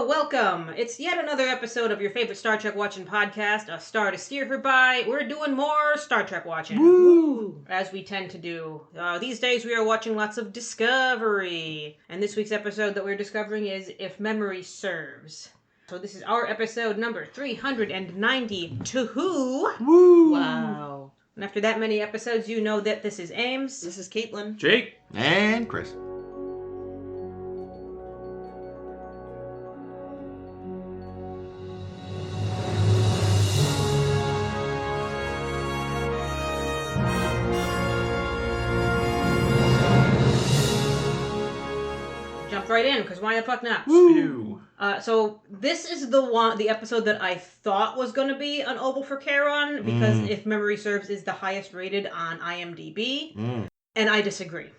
welcome. It's yet another episode of your favorite Star Trek watching podcast, A Star to Steer Her By. We're doing more Star Trek watching. Woo! As we tend to do. These days we are watching lots of Discovery. And this week's episode that we're discovering is If Memory Serves. So this is our episode number 392. Woo! Wow. And after that many episodes, you know that this is Ames. This is Caitlin. Jake. And Chris. Jump right in, because why the fuck not? Woo! So this is the episode that I thought was going to be an Oval for Charon, because If Memory Serves is the highest rated on IMDb, and I disagree.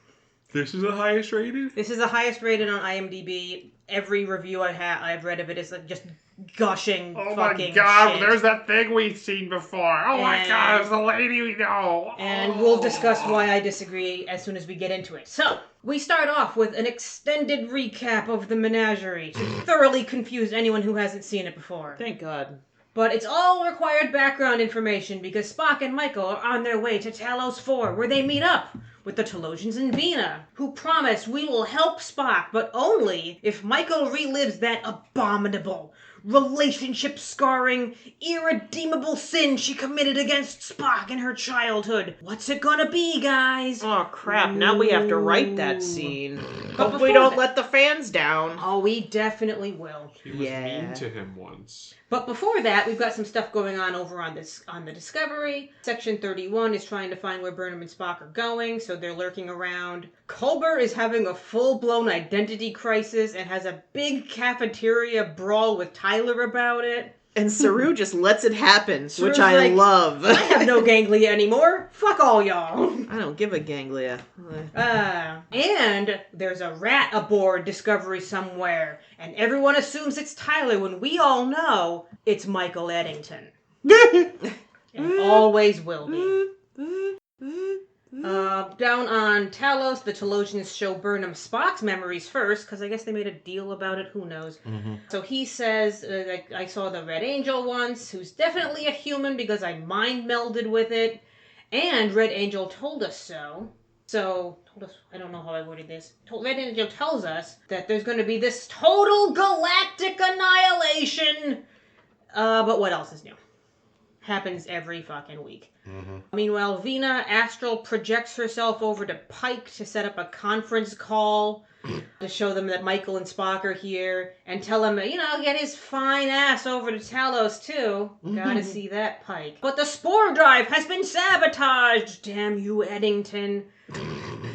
This is the highest rated? This is the highest rated on IMDb. Every review I've read of it is like just gushing fucking shit. There's that thing we've seen before. Oh my god, it's the lady we know. And we'll discuss why I disagree as soon as we get into it. So, we start off with an extended recap of the menagerie to thoroughly confuse anyone who hasn't seen it before. Thank God. But it's all required background information because Spock and Michael are on their way to Talos IV, where they meet up with the Talosians and Vina, who promise we will help Spock, but only if Michael relives that abominable, relationship-scarring, irredeemable sin she committed against Spock in her childhood. What's it gonna be, guys? Oh, crap. Now we have to write that scene. But Hope we don't let the fans down. Oh, we definitely will. He was mean to him once. But before that, we've got some stuff going on over on the Discovery. Section 31 is trying to find where Burnham and Spock are going, so they're lurking around. Culber is having a full-blown identity crisis and has a big cafeteria brawl with Tyler about it. And Saru just lets it happen, Saru's which I like, love. I have no ganglia anymore. Fuck all y'all. I don't give a ganglia. And there's a rat aboard Discovery somewhere, and everyone assumes it's Tyler when we all know it's Michael Eddington. And always will be. Down on Talos, the Talosians show Burnham Spock's memories first, because I guess they made a deal about it, who knows. So he says, I saw the Red Angel once, who's definitely a human because I mind melded with it, and Red Angel told us so. I don't know how I worded this. Red Angel tells us that there's going to be this total galactic annihilation. But what else is new? Happens every fucking week. Meanwhile, Vina astral projects herself over to Pike to set up a conference call to show them that Michael and Spock are here and tell him, get his fine ass over to Talos too. Gotta see that, Pike. But the spore drive has been sabotaged! Damn you, Eddington.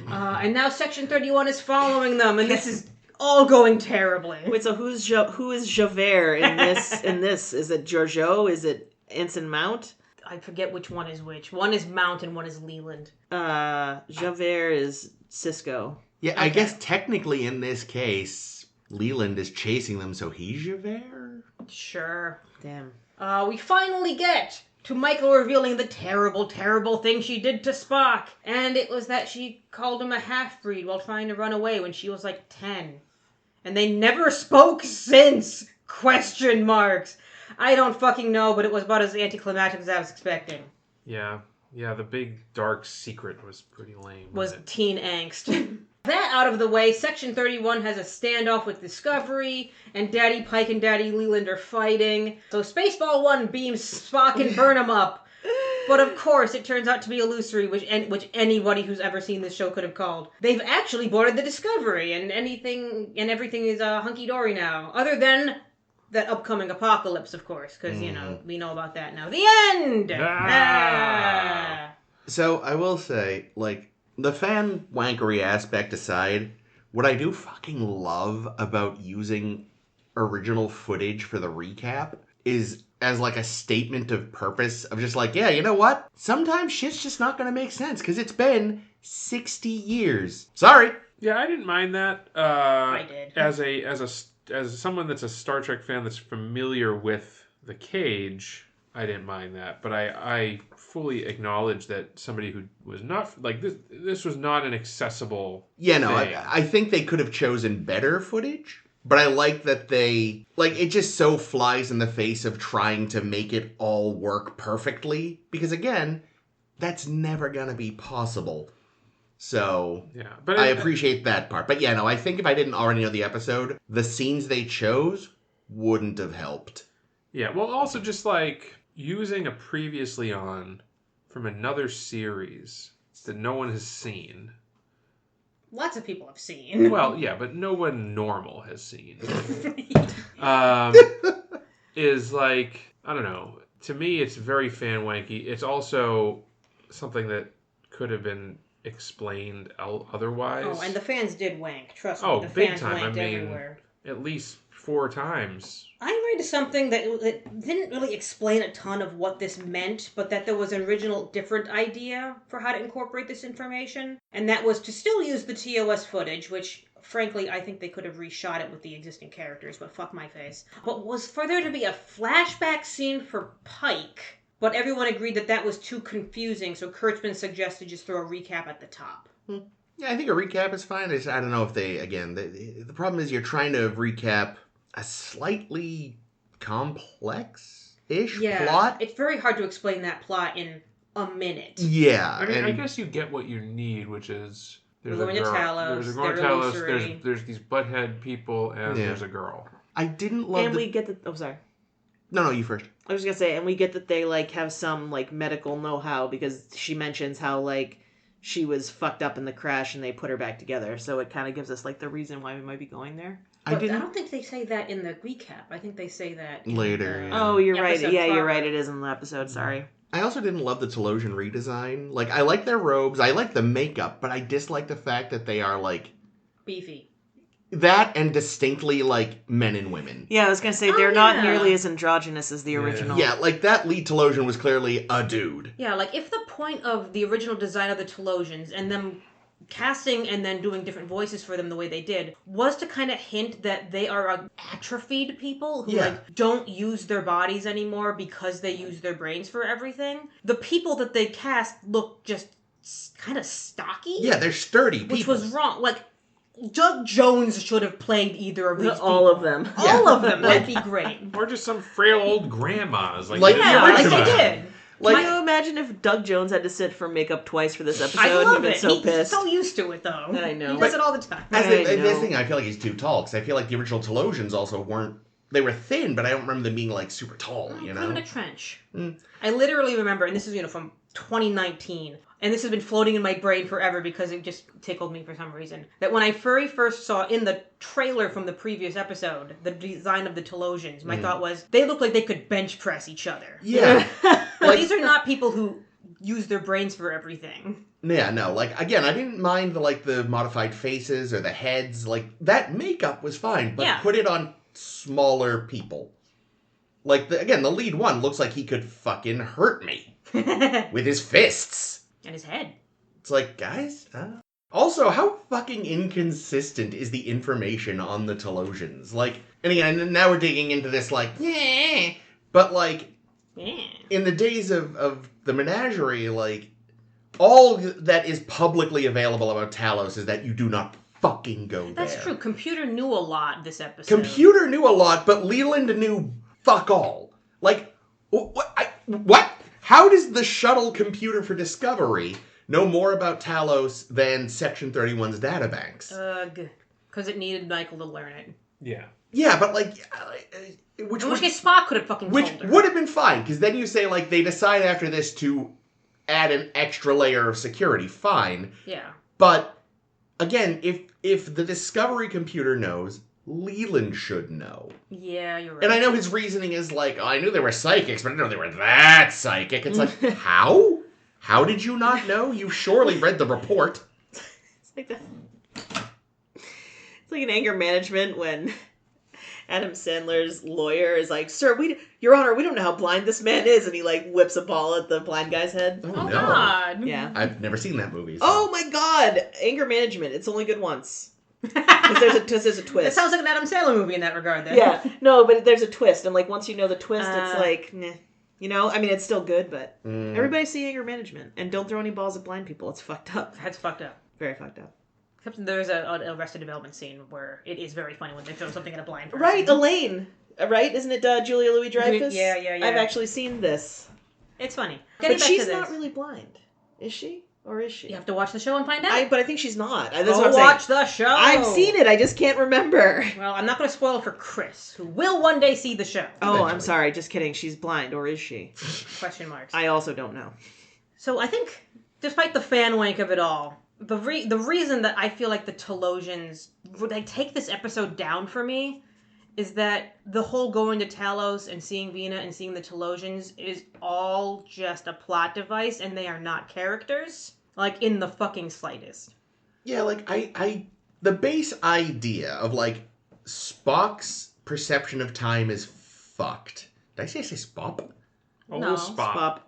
And now Section 31 is following them, and this is all going terribly. Wait, so who is Javert in this? Is it Giorgio? Is it Ensign Mount? I forget which one is which. One is Mount and one is Leland. Javert is Cisco. Yeah, okay. I guess technically in this case, Leland is chasing them, so he's Javert? Sure. Damn. We finally get to Michael revealing the terrible, terrible thing she did to Spock. And it was that she called him a half-breed while trying to run away when she was like 10. And they never spoke since! Question marks. I don't fucking know, but it was about as anticlimactic as I was expecting. Yeah, the big dark secret was pretty lame. Was teen angst. That out of the way, Section 31 has a standoff with Discovery, and Daddy Pike and Daddy Leland are fighting. So Spaceball 1 beams Spock and Burnham up. But of course, it turns out to be illusory, which anybody who's ever seen this show could have called. They've actually boarded the Discovery, and everything is hunky-dory now. Other than that upcoming apocalypse, of course, because, we know about that now. The end! So, I will say, the fan wankery aspect aside, what I do fucking love about using original footage for the recap is as, a statement of purpose of just you know what? Sometimes shit's just not gonna make sense, because it's been 60 years. Sorry! Yeah, I didn't mind that. I did. As someone that's a Star Trek fan that's familiar with the Cage, I didn't mind that. But I fully acknowledge that somebody who was not this was not an accessible thing. I think they could have chosen better footage, But I like that they, like, it just so flies in the face of trying to make it all work perfectly. Because again, that's never gonna be possible. So, Yeah, but I appreciate that part. But yeah, no, I think if I didn't already know the episode, the scenes they chose wouldn't have helped. Yeah, well, also just like using a previously on from another series that no one has seen. Lots of people have seen. Well, yeah, but no one normal has seen. Is like, I don't know. To me, it's very fan wanky. It's also something that could have been explained otherwise. Oh, and the fans did wank. Trust me, Oh, the big fans time. I wanked mean, everywhere. at least 4 times. I read something that didn't really explain a ton of what this meant, but that there was an original different idea for how to incorporate this information, and that was to still use the TOS footage, which, frankly, I think they could have reshot it with the existing characters, but fuck my face. But was for there to be a flashback scene for Pike, but everyone agreed that that was too confusing, so Kurtzman suggested just throw a recap at the top. Yeah, I think a recap is fine. I don't know if they, again, the problem is you're trying to recap a slightly complex-ish plot. It's very hard to explain that plot in a minute. Yeah. I mean, I guess you get what you need, which is there's a We're going to girl, Talos, there's a girl in they're Talos, illusory. there's these butthead people, and Yeah. there's a girl. I didn't love And we get that... Oh, sorry. No, you first. I was going to say, and we get that they, like, have some, like, medical know-how, because she mentions how, like, she was fucked up in the crash and they put her back together. So it kind of gives us, like, the reason why we might be going there. But I don't think they say that in the recap. I think they say that in Later, the yeah. Oh, you're right. episode Yeah, you're proper. right. It is in the episode. Sorry. I also didn't love the Talosian redesign. Like, I like their robes, I like the makeup, but I dislike the fact that they are, like, Beefy. that and distinctly, like, men and women. Yeah, I was going to say, they're not nearly as androgynous as the original. Yeah, like, that lead Talosian was clearly a dude. Yeah, like if the point of the original design of the Talosians and them casting and then doing different voices for them the way they did was to kind of hint that they are atrophied people who like don't use their bodies anymore because they use their brains for everything. The people that they cast look just kind of stocky. Yeah, they're sturdy people. Which was wrong. Like, Doug Jones should have played either of these people. All of them. All of them. That'd be great. Or just some frail old grandmas. Like the Yeah, like original. they did. Like, Can you imagine if Doug Jones had to sit for makeup twice for this episode? I love He'd been it. so He's pissed. so used to it, though. I know. He does it all the time. As I this know. thing, I feel like he's too tall, because I feel like the original Talosians also weren't... They were thin, but I don't remember them being, like, super tall, you Put know? him in a trench. I literally remember, and this is, from 2019, and this has been floating in my brain forever because it just tickled me for some reason, that when I very first saw in the trailer from the previous episode, the design of the Talosians, my thought was, they look like they could bench press each other. Yeah. But these are not people who use their brains for everything. Yeah, no, like, again, I didn't mind, the modified faces or the heads. Like, that makeup was fine, but put it on smaller people. Like, again, the lead one looks like he could fucking hurt me with his fists. And his head. It's like, guys, Also, how fucking inconsistent is the information on the Talosians? Like, and again, now we're digging into this, like, yeah, but, like, in the days of the menagerie, like, all that is publicly available about Talos is that you do not fucking go there. That's true. Computer knew a lot this episode. Computer knew a lot, but Leland knew fuck all. Like, what? How does the shuttle computer for Discovery know more about Talos than Section 31's databanks? Ugh. Because it needed Michael to learn it. Yeah. Yeah, but, like, which In which case Spock could have fucking which told her. would have been fine, because then you say, like, they decide after this to add an extra layer of security. Fine. Yeah. But, again, if the Discovery computer knows, Leland should know. Yeah, you're right. And I know his reasoning is like, oh, I knew they were psychics, but I didn't know they were that psychic. It's like, how? How did you not know? You surely read the report. It's like it's like an anger management when Adam Sandler's lawyer is like, "Sir, Your Honor, we don't know how blind this man is," and he like whips a ball at the blind guy's head. Oh, Oh, no. God. Yeah. I've never seen that movie. So. Oh my God! Anger management. It's only good once. Because there's a twist. That sounds like an Adam Sandler movie in that regard, then. Yeah. No, but there's a twist, and like once you know the twist, it's like, nah. You know, I mean, it's still good, but everybody see anger management, and don't throw any balls at blind people. It's fucked up. That's fucked up. Very fucked up. Except there's an Arrested Development scene where it is very funny when they show something in a blind person. Right, Elaine. Right? Isn't it Julia Louis-Dreyfus? Yeah. I've actually seen this. It's funny. But she's not really blind. Is she? Or is she? You have to watch the show and find out. But I think she's not. That's Go what I'm saying. watch the show. I've seen it. I just can't remember. Well, I'm not going to spoil it for Chris, who will one day see the show. Oh, Eventually. I'm sorry. Just kidding. She's blind, or is she? Question marks. I also don't know. So I think, despite the fan wank of it all, the reason that I feel like the Talosians would take this episode down for me is that the whole going to Talos and seeing Vina and seeing the Talosians is all just a plot device, and they are not characters, like in the fucking slightest. Yeah, like the base idea of like Spock's perception of time is fucked. Did I say Spock. No. Spock.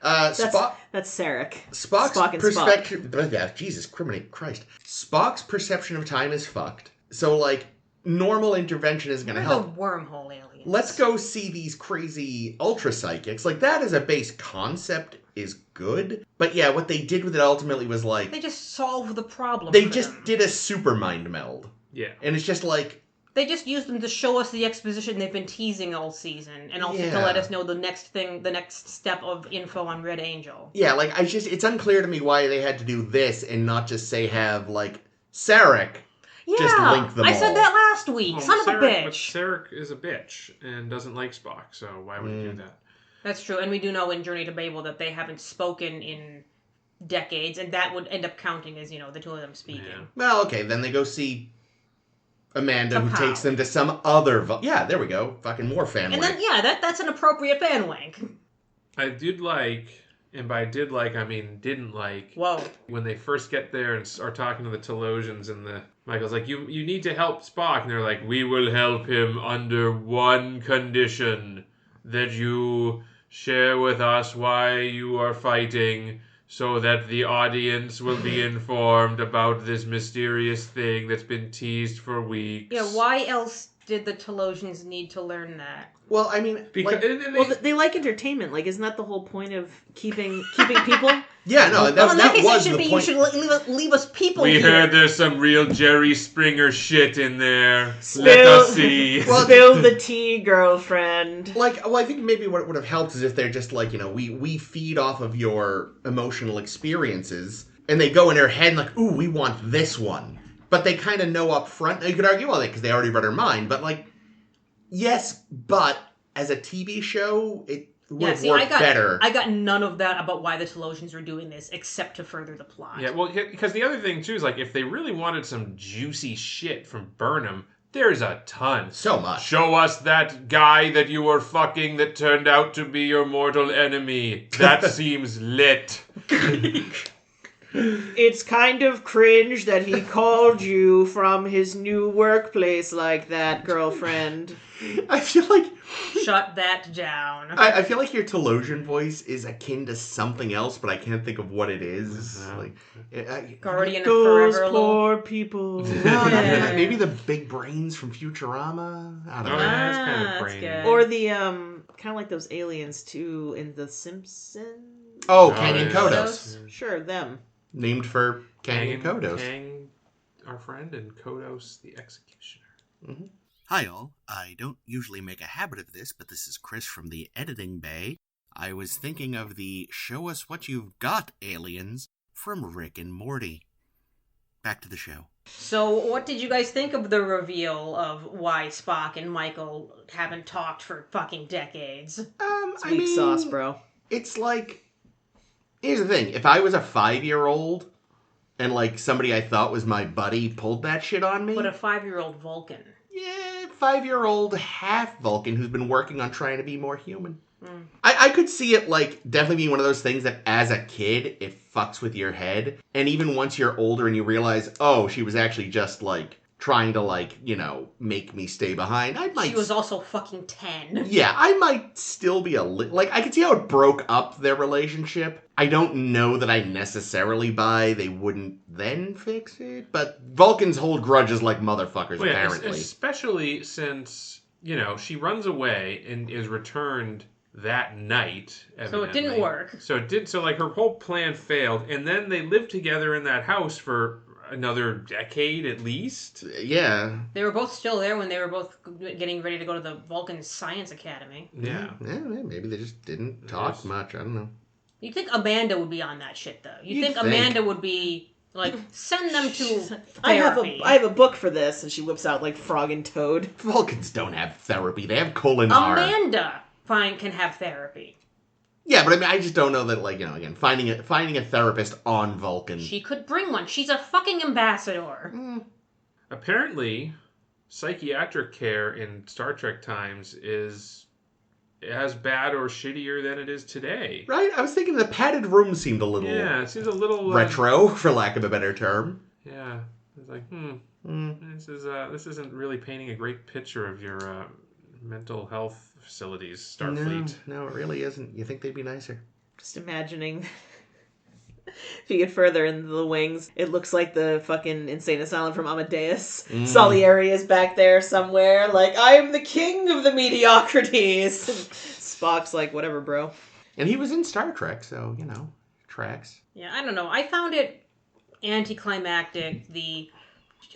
Spock. That's Sarek. Spock's Spock and perspective. Yeah, Jesus, Christ. Spock's perception of time is fucked. So like normal intervention isn't going to help. The wormhole aliens. Let's go see these crazy ultra psychics. Like that as a base concept is good. But yeah, what they did with it ultimately was like they just solved the problem. They just did a super mind meld. Yeah. And it's just like they just used them to show us the exposition they've been teasing all season, and also to let us know the next step of info on Red Angel. Yeah, like it's unclear to me why they had to do this and not just say have like Sarek. Yeah, just link them I all. said that last week. Well, Son of a bitch. But Sarek is a bitch and doesn't like Spock, so why would he do that? That's true, and we do know in Journey to Babel that they haven't spoken in decades, and that would end up counting as, the two of them speaking. Yeah. Well, okay, then they go see Amanda, who Kapow. takes them to some other... yeah, there we go. Fucking more fan And wank. then, that's an appropriate fan wank. I did like, and by did like, I mean didn't like, Whoa. when they first get there and are talking to the Talosians, and Michael's like, you need to help Spock, and they're like, we will help him under one condition, that you share with us why you are fighting, so that the audience will be informed about this mysterious thing that's been teased for weeks. Yeah, why else did the Talosians need to learn that? Well, I mean... Because they like entertainment. Like, isn't that the whole point of keeping people? Yeah, no, In that case, was it should the be point. you should leave us people we here. heard there's some real Jerry Springer shit in there. Let us see. Well, Spill the tea, girlfriend. Like, well, I think maybe what would have helped is if they're just like, we feed off of your emotional experiences, and they go in their head and like, ooh, we want this one. But they kind of know up front. You could argue all that because they already read her mind, but like, yes, but as a TV show, it would have worked better. I got none of that about why the Talosians were doing this, except to further the plot. Yeah, well, because the other thing, too, is like, if they really wanted some juicy shit from Burnham, there's a ton. So much. Show us that guy that you were fucking that turned out to be your mortal enemy. That seems lit. It's kind of cringe that he called you from his new workplace like that, girlfriend. I feel like... Shut that down. I feel like your Talosian voice is akin to something else, but I can't think of what it is. Like, Guardian of Those Forever. poor people. Yeah. Maybe the big brains from Futurama? I don't Oh, know. yeah, that's kind of that's brainy. good. Or the, kind of like those aliens, too, in The Simpsons. Oh, Oh, Kang and yeah. Kodos. Sure, them. Named for Kang and Kodos. Kang, our friend, and Kodos, the executioner. Mm-hmm. Hi all, I don't usually make a habit of this, but this is Chris from the editing bay. I was thinking of the Show Us What You've Got aliens from Rick and Morty. Back to the show. So, what did you guys think of the reveal of why Spock and Michael haven't talked for fucking decades? It's weak sauce, bro. It's like... Here's the thing. If I was a 5-year-old and, like, somebody I thought was my buddy pulled that shit on me... But a 5-year-old Vulcan. Yeah, 5-year-old half Vulcan who's been working on trying to be more human. I could see it, like, definitely being one of those things that as a kid, it fucks with your head. And even once you're older and you realize, oh, she was actually just, like, trying to, like, make me stay behind. She was also fucking 10. Yeah, I might still be like, I could see how it broke up their relationship. I don't know that I necessarily buy they wouldn't then fix it, but Vulcans hold grudges like motherfuckers, Well, yeah, apparently. especially since, she runs away and is returned that night. So it didn't evidently. work. So like her whole plan failed, and then they lived together in that house for another decade at least. Yeah. They were both still there when they were both getting ready to go to the Vulcan Science Academy. Yeah. Yeah, maybe they just didn't talk Yes. much. I don't know. You'd think Amanda would be on that shit, though. You'd You'd think think. Amanda would be, like, send them to I therapy. have a book for this, and she whips out like Frog and Toad. Vulcans don't have therapy. They have Kolinar. Amanda can have therapy. Yeah, but I mean, I just don't know that, like, again, finding a therapist on Vulcan. She could bring one. She's a fucking ambassador. Apparently, psychiatric care in Star Trek times is as bad or shittier than it is today. Right? I was thinking the padded room seemed a little Yeah, it seems a little retro, for lack of a better term. Yeah, it's like, this isn't really painting a great picture of your mental health facilities, Starfleet. No, it really isn't. You think they'd be nicer? Just imagining. If you get further into the wings, it looks like the fucking insane asylum from Amadeus. Salieri is back there somewhere, like, I am the king of the mediocrities. And Spock's like, whatever, bro. And he was in Star Trek, so, tracks. Yeah, I don't know. I found it anticlimactic.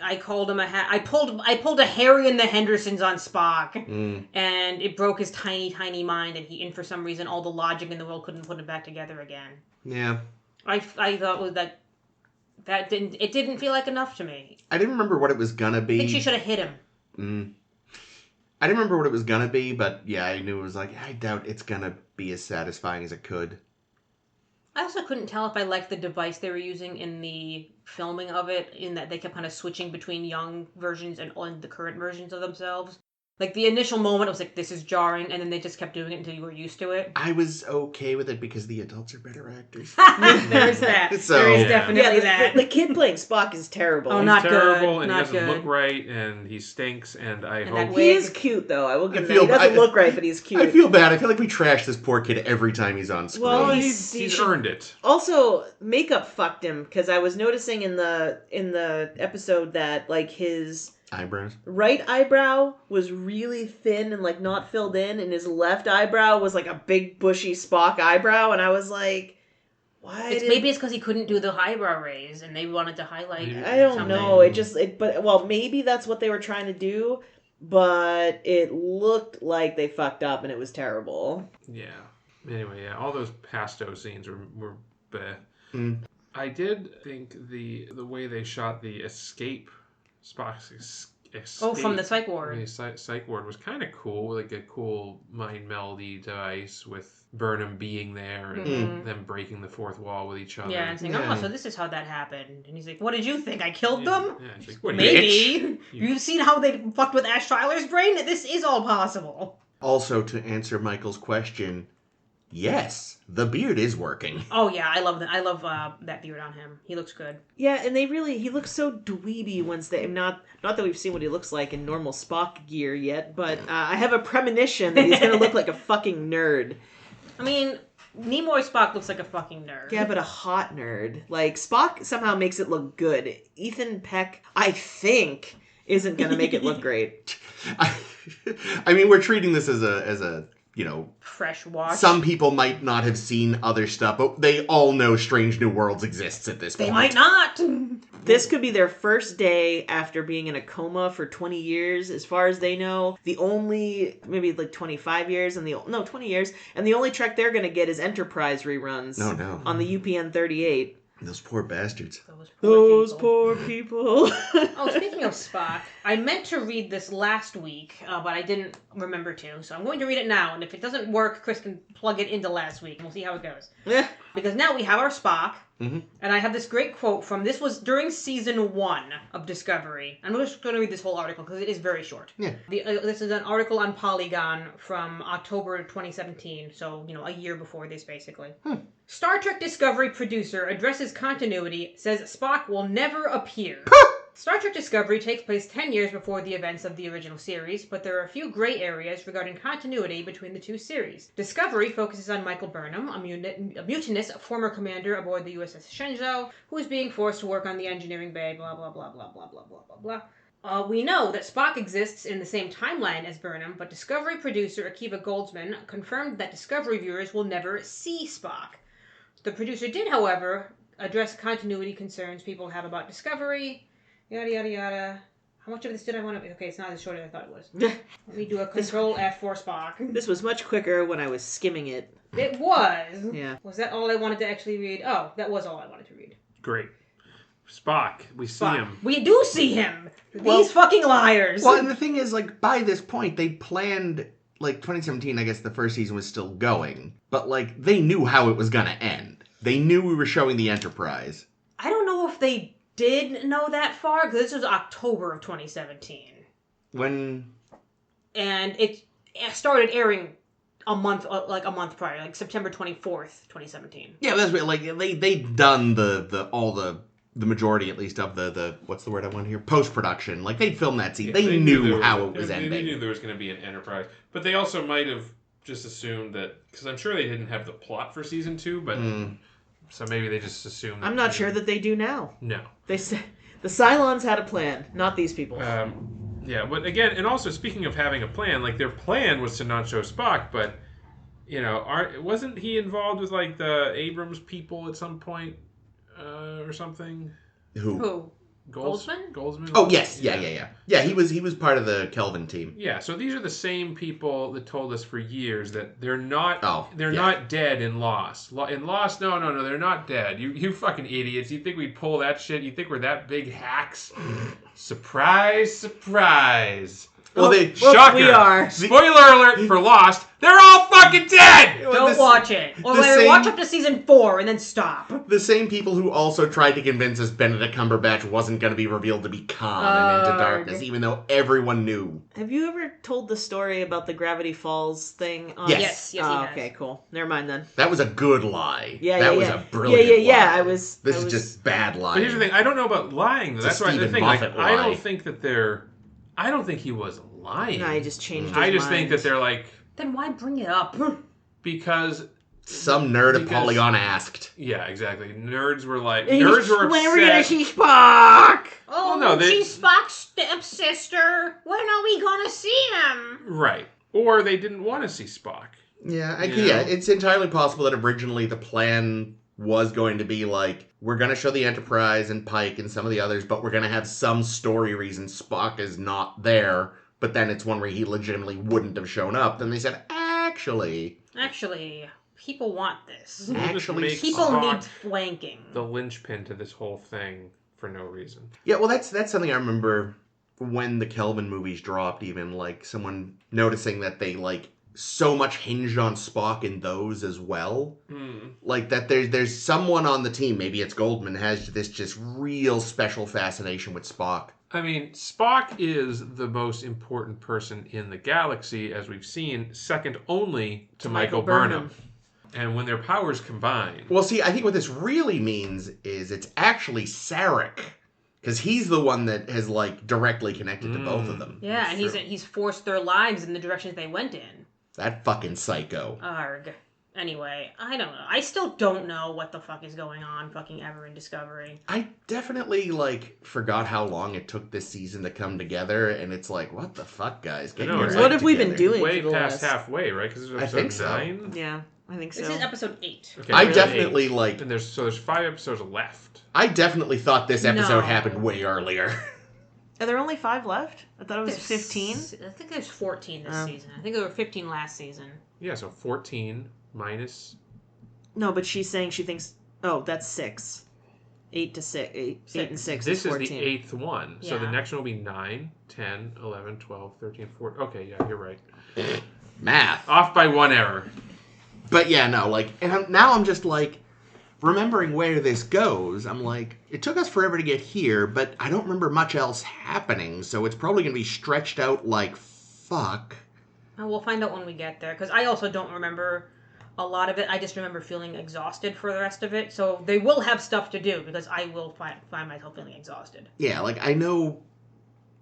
I called him I pulled a Harry and the Hendersons on Spock, and it broke his tiny mind, and for some reason, all the logic in the world couldn't put it back together again. Yeah. I thought that didn't feel like enough to me. I didn't remember what it was gonna be. I think she should have hit him. I didn't remember what it was gonna be, but yeah, I knew it was like, I doubt it's gonna be as satisfying as it could. I also couldn't tell if I liked the device they were using in the filming of it, in that they kept kind of switching between young versions and the current versions of themselves. Like, the initial moment, it was like, this is jarring, and then they just kept doing it until you were used to it. I was okay with it because the adults are better actors. There's that. So, there is yeah. definitely that. The kid playing Spock is terrible. Oh, He's not terrible, good. and Not he doesn't good. look right, and he stinks, and I hope... that He is cute, though. I will give him that. He doesn't look right, but he's cute. I feel bad. I feel like we trash this poor kid every time he's on screen. Well, he's earned it. Also, makeup fucked him, because I was noticing in the episode that, like, his eyebrows. right eyebrow was really thin and, like, not filled in, and his left eyebrow was, like, a big, bushy Spock eyebrow, and I was like, why Maybe it's because he couldn't do the eyebrow raise, and they wanted to highlight I don't something. know. Well, maybe that's what they were trying to do, but it looked like they fucked up, and it was terrible. Yeah. Anyway, yeah, all those pasto scenes were bleh. I did think the way they shot the Spock's escape from the psych ward. The psych ward was kind of cool, like a cool mind meldy device with Burnham being there and them breaking the fourth wall with each other. Yeah, and saying, so this is how that happened. And he's like, what did you think? I killed Yeah, them? yeah, it's like, what, Maybe. You've seen how they fucked with Ash Tyler's brain? This is all possible. Also, to answer Michael's question, yes, the beard is working. Oh, yeah, I love that. I love that beard on him. He looks good. Yeah, and he looks so dweeby once they, not that we've seen what he looks like in normal Spock gear yet, but I have a premonition that he's going to look like a fucking nerd. I mean, Nimoy Spock looks like a fucking nerd. Yeah, but a hot nerd. Like, Spock somehow makes it look good. Ethan Peck, I think, isn't going to make it look great. I mean, we're treating this as a fresh watch. Some people might not have seen other stuff, but they all know Strange New Worlds exists at this point. They might not. This could be their first day after being in a coma for 20 years, as far as they know. The only, maybe like 25 years, 20 years, and the only Trek they're going to get is Enterprise reruns. No. On the UPN 38. Those poor bastards. Those poor people. Oh, speaking of Spock, I meant to read this last week, but I didn't remember to, so I'm going to read it now, and if it doesn't work, Chris can plug it into last week, and we'll see how it goes. Yeah. Because now we have our Spock, and I have this great quote this was during season 1 of Discovery. I'm just going to read this whole article because it is very short. Yeah. This is an article on Polygon from October 2017, so, a year before this, basically. Star Trek Discovery producer addresses continuity, says Spock will never appear. Star Trek Discovery takes place 10 years before the events of the original series, but there are a few gray areas regarding continuity between the two series. Discovery focuses on Michael Burnham, a mutinous former commander aboard the USS Shenzhou, who is being forced to work on the engineering bay, blah, blah, blah, blah, blah, blah, blah, blah, blah. We know that Spock exists in the same timeline as Burnham, but Discovery producer Akiva Goldsman confirmed that Discovery viewers will never see Spock. The producer did, however, address continuity concerns people have about Discovery, yada, yada, yada. How much of this did I want to... Okay, it's not as short as I thought it was. Let me do a Control F for Spock. This was much quicker when I was skimming it. It was. Yeah. Was that all I wanted to actually read? Oh, that was all I wanted to read. Great. Spock. We see him. We do see him. Well- These fucking liars. Well, and the thing is, like, by this point, they planned, like, 2017, I guess the first season was still going, but, like, they knew how it was gonna end. They knew we were showing the Enterprise. I don't know if they did know that far, because this was October of 2017. When... And it started airing a month prior, like September 24th, 2017. Yeah, that's what, like, they'd done the majority, at least, of the what's the word I want here? Post-production. Like, they'd filmed that scene. Yeah, they knew how it was They ending. knew there was going to be an Enterprise. But they also might have just assumed that... Because I'm sure they didn't have the plot for Season 2, but... So maybe they just assumed... I'm not sure that they do now. No. They said the Cylons had a plan, not these people. Yeah, but again, and also speaking of having a plan, like their plan was to not show Spock, but you know, wasn't he involved with like the Abrams people at some point or something? Who? Goldsman? Oh yes, yeah. Yeah, he was part of the Kelvin team. Yeah, so these are the same people that told us for years that they're not yeah. not dead in Lost. In Lost, no, they're not dead. You fucking idiots. You think we'd pull that shit? You think we're that big hacks? Surprise, surprise. Well, shocker. We are. Spoiler alert for Lost. They're all fucking dead! Don't watch it. Or watch up to season 4 and then stop. The same people who also tried to convince us Benedict Cumberbatch wasn't going to be revealed to be Khan and Into Darkness, even though everyone knew. Have you ever told the story about the Gravity Falls thing? Yes. Yes, he has. Okay, cool. Never mind then. That was a good lie. That was a brilliant Yeah. lie. This is just bad lying. But here's the thing. I don't know about lying. That's why the Stephen thing. Moffat I lie. don't think that they're... I don't think he was lying. No, he just changed his I just mind. think that they're like... Then why bring it up? Because... Some nerd at Polygon asked. Yeah, exactly. Nerds were like... When Nerds were upset. When are we gonna see Spock? Oh, Well, no, she's Spock's stepsister. When are we gonna see him? Right. Or they didn't want to see Spock. Yeah, You know? it's entirely possible that originally the plan was going to be like, we're going to show the Enterprise and Pike and some of the others, but we're going to have some story reason Spock is not there, but then it's one where he legitimately wouldn't have shown up. Then they said, actually, people want this. Actually, Just make People Spock need flanking. the linchpin to this whole thing for no reason. yeah, well, that's something I remember when the Kelvin movies dropped, even, like, someone noticing that they, like, so much hinged on Spock in those as well. Like, that there's someone on the team, maybe it's Goldman, has this just real special fascination with Spock. I mean, Spock is the most important person in the galaxy, as we've seen, second only to Michael Burnham. And when their powers combine... Well, see, I think what this really means is it's actually Sarek. Because he's the one that has, like, directly connected to both of them. Yeah, and he's forced their lives in the directions they went in. That fucking psycho. Arg. Anyway, I don't know. I still don't know what the fuck is going on fucking ever in Discovery. I definitely, like, forgot how long it took this season to come together, and it's like, what the fuck, guys? Get your it's act What have we been together. doing Way for the past last... halfway, right? Because I think so. 9. Yeah, I think so. This is episode 8. Okay, I we're at definitely, 8. like... And there's 5 episodes left. I definitely thought this episode No. happened way earlier. Are there only 5 left? I thought it was 15. I think there's 14 this season. I think there were 15 last season. Yeah, so 14 minus... No, but she's saying she thinks... Oh, that's 6. 8 to 6. 8 and 6 This is is 14. the 8th one. So the Yeah. next one will be 9, 10, 11, 12, 13, 14... Okay, yeah, you're right. Math. Off by 1 error. But yeah, no, like, and now I'm just like, remembering where this goes, I'm like, it took us forever to get here, but I don't remember much else happening, so it's probably going to be stretched out like fuck. We'll find out when we get there, because I also don't remember a lot of it. I just remember feeling exhausted for the rest of it, so they will have stuff to do, because I will find myself feeling exhausted. Yeah, like, I know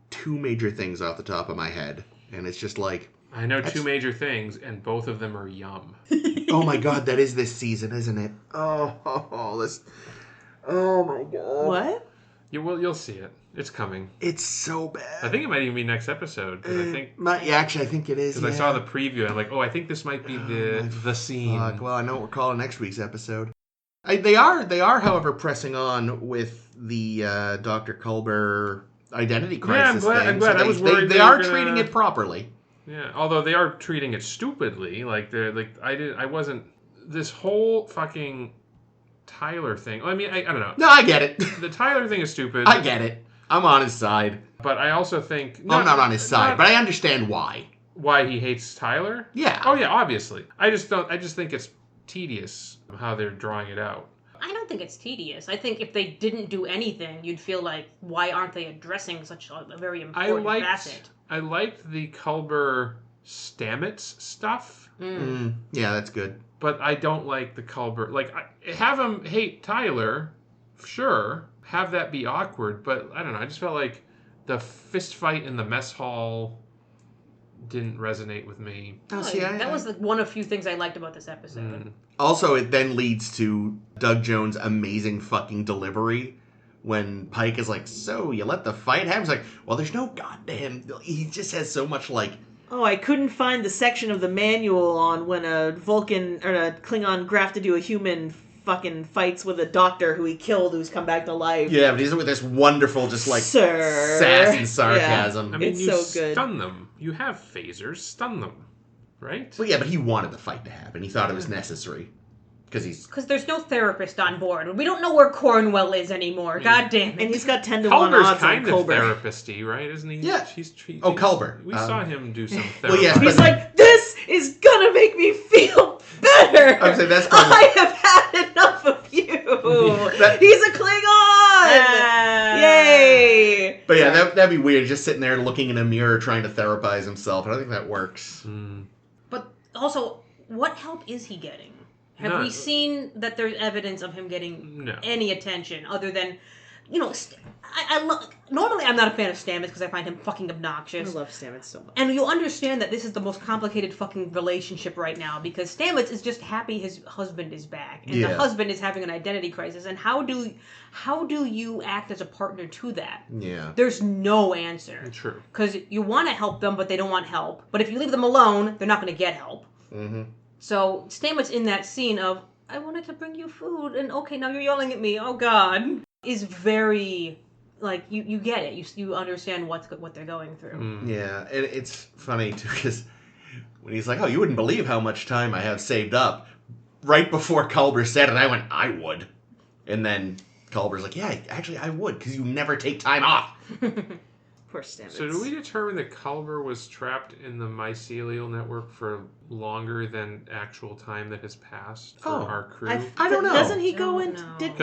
2 major things off the top of my head, and it's just like... I know 2 major things, and both of them are yum. Oh my god, that is this season, isn't it? Oh this... Oh my god. What? You'll see it. It's coming. It's so bad. I think it might even be next episode, because I think... Yeah, actually, I think it is, Because I saw the preview, and I'm like, oh, I think this might be the scene. Fuck, well, I know what we're calling next week's episode. They are, however, pressing on with the Dr. Culber identity crisis thing. I'm glad. I was worried they are treating it properly. Yeah, although they are treating it stupidly. I wasn't. This whole fucking Tyler thing. I mean, I don't know. No, I get it. The Tyler thing is stupid. I get it. I'm on his side. But I also think... I'm not on his side, but I understand why. Why he hates Tyler? Yeah. Oh, yeah, obviously. I just think it's tedious how they're drawing it out. I don't think it's tedious. I think if they didn't do anything, you'd feel like, why aren't they addressing such a very important facet? I liked the Culber Stamets stuff. Yeah, that's good. But I don't like the Culber. Like, have him hate Tyler, sure. Have that be awkward. But, I don't know. I just felt like the fist fight in the mess hall didn't resonate with me. That was one of few things I liked about this episode. Also, it then leads to Doug Jones' amazing fucking delivery when Pike is like, so you let the fight happen? He's like, well, there's no goddamn... He just has so much, like... Oh, I couldn't find the section of the manual on when a Vulcan or a Klingon grafted to a human fucking fights with a doctor who he killed who's come back to life. Yeah, but he's with this wonderful, just like, Sir. sass and sarcasm. Yeah. I mean, It's you so good. stun them. You have phasers. Stun them. Right? Well, yeah, but he wanted the fight to happen. He thought it was necessary. Because there's no therapist on board. We don't know where Cornwell is anymore. God damn it. And he's got 10-1 Culber's odds on kind of Culber. therapist-y, right? Isn't he? Yeah. Oh, Culber. We saw him do some therapy. Well, yes, He's like, this is gonna make me feel better. I would say that's kind of... I have had enough of you. He's a Klingon. Yay. But yeah, that'd be weird, just sitting there looking in a mirror trying to therapize himself. I don't think that works. But also, what help is he getting? Have we seen that there's evidence of him getting any attention other than, normally I'm not a fan of Stamets because I find him fucking obnoxious. I love Stamets so much. And you understand that this is the most complicated fucking relationship right now because Stamets is just happy his husband is back. And the husband is having an identity crisis. And how do you act as a partner to that? Yeah. There's no answer. True. Because you want to help them, but they don't want help. But if you leave them alone, they're not going to get help. Mm-hmm. So Stamets in that scene of, I wanted to bring you food, and okay, now you're yelling at me, oh God, is very, like, you get it. You understand what they're going through. Yeah, and it's funny, too, because when he's like, oh, you wouldn't believe how much time I have saved up, right before Culber said it, I went, I would. And then Culber's like, yeah, actually, I would, because you never take time off. Poor Stamets. So did we determine that Culber was trapped in the mycelial network for longer than actual time that has passed for our crew? I don't know. Doesn't he go in? know. He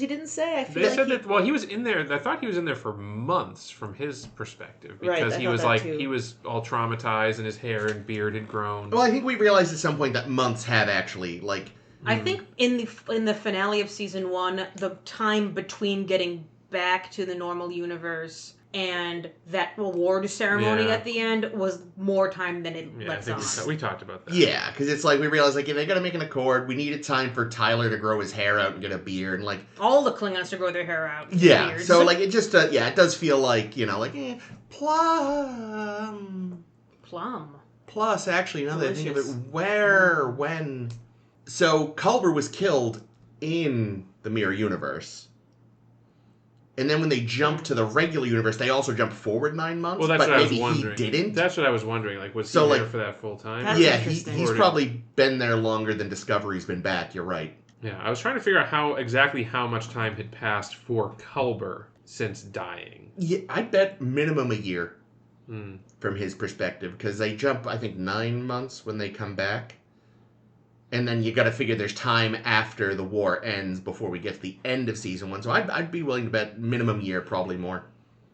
didn't say. I feel They like said that. Well, he was in there. I thought he was in there for months from his perspective because I he thought was that like too. he was all traumatized and his hair and beard had grown. Well, I think we realized at some point that months have actually, like... I think in the finale of season 1, the time between getting back to the normal universe and that award ceremony at the end was more time than it lets on. We talked about that. Yeah, because it's like we realized, like, they gotta make an accord. We needed time for Tyler to grow his hair out and get a beard, and like all the Klingons to grow their hair out. Yeah, Beards. so like it just it does feel like plum. Plus, actually, now that I think of it, when so Culber was killed in the Mirror Universe. And then when they jump to the regular universe, they also jump forward 9 months. Well, that's but what I was maybe wondering. he didn't. That's what I was wondering. Like, was he there for that full time? That's Yeah, interesting. he's probably been there longer than Discovery's been back. You're right. Yeah, I was trying to figure out exactly how much time had passed for Culber since dying. Yeah, I bet minimum a year Hmm. from his perspective, because they jump, I think, 9 months when they come back. And then you got to figure there's time after the war ends before we get to the end of season 1. So I'd be willing to bet minimum year, probably more.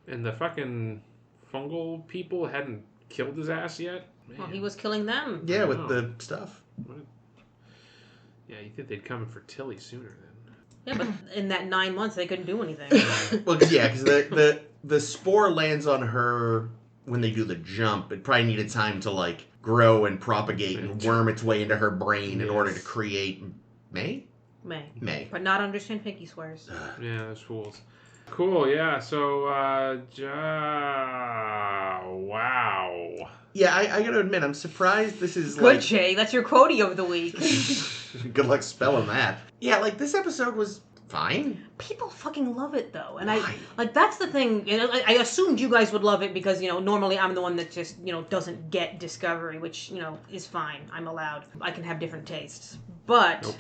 And the fucking fungal people hadn't killed his ass yet? Man. Well, he was killing them. Yeah, with the stuff. Yeah, you think they'd come for Tilly sooner then? Yeah, but in that 9 months, they couldn't do anything. Well, because the spore lands on her when they do the jump. It probably needed time to, like, grow and propagate and worm its way into her brain in order to create... May. But not understand pinky swears. Yeah, those fools. Cool, yeah, so, wow. Yeah, I gotta admit, I'm surprised this is Good, Jay. That's your quotey of the week. Good luck spelling that. Yeah, like, this episode was fine. People fucking love it, though. And Why? that's the thing. I assumed you guys would love it because, normally I'm the one that just, doesn't get Discovery, which, is fine. I'm allowed. I can have different tastes. But... Nope.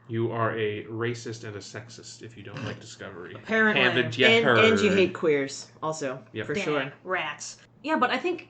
You are a racist and a sexist if you don't like Discovery. Apparently. And you hate queers, also, for Damn, sure. Rats. Yeah, but I think,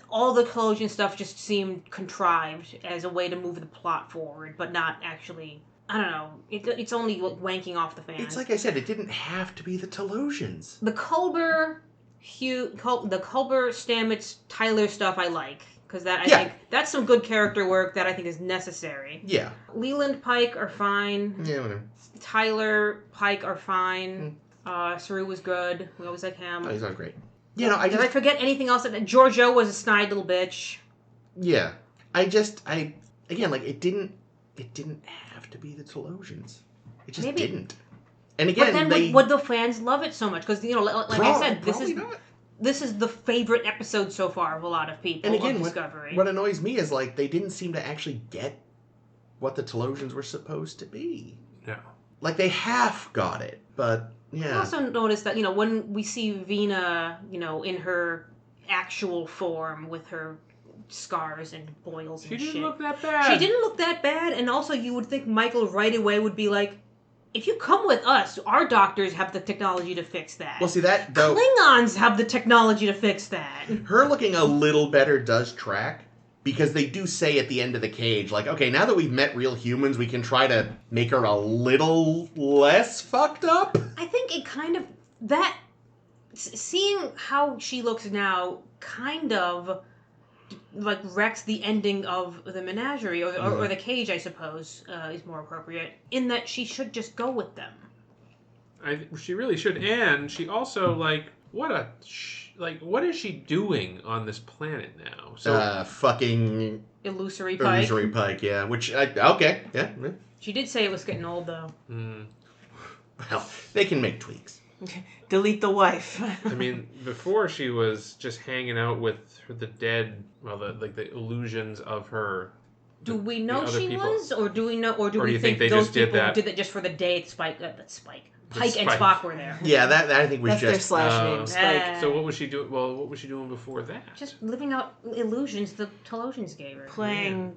all the Talosian stuff just seemed contrived as a way to move the plot forward, but not actually... I don't know. It's only wanking off the fans. It's like I said, it didn't have to be the Talosians. The Culber, Stamets, Tyler stuff I like. Because I think that's some good character work that I think is necessary. Yeah. Leland, Pike are fine. Yeah, whatever. Tyler, Pike are fine. Saru was good. We always like him. Oh, he's not great. Did I forget anything else? Giorgio was a snide little bitch. Yeah. Again, like, it didn't have to be the Talosians. It just didn't. And again, but then would the fans love it so much? Because, like I said, this is the favorite episode so far of a lot of people. And again, of Discovery. what annoys me is, like, they didn't seem to actually get what the Talosians were supposed to be. No. Like, they half got it, but yeah. I also noticed that, when we see Vina, in her actual form with her scars and boils and shit. She didn't look that bad. She didn't look that bad, and also you would think Michael right away would be like, if you come with us, our doctors have the technology to fix that. Well, see, that, though... Klingons have the technology to fix that. Her looking a little better does track, because they do say at the end of the cage, like, okay, now that we've met real humans, we can try to make her a little less fucked up? I think it kind of... Seeing how she looks now kind of... like wrecks the ending of the menagerie or the cage, I suppose, is more appropriate. In that she should just go with them. She really should, and she also what is she doing on this planet now? So fucking illusory Pike. Illusory Pike, yeah. Okay, yeah. She did say it was getting old though. Well, they can make tweaks. Delete the wife. I mean, before she was just hanging out with the dead, the illusions of her. Do we know she people. was, or do we know, or do or we do you think they those just did people that? did it just for the day Pike and Spock were there? Yeah, that I think was That's just their slash name, Spike. So what was she doing? Well, what was she doing before that? Just living out illusions the Talosians gave her. Playing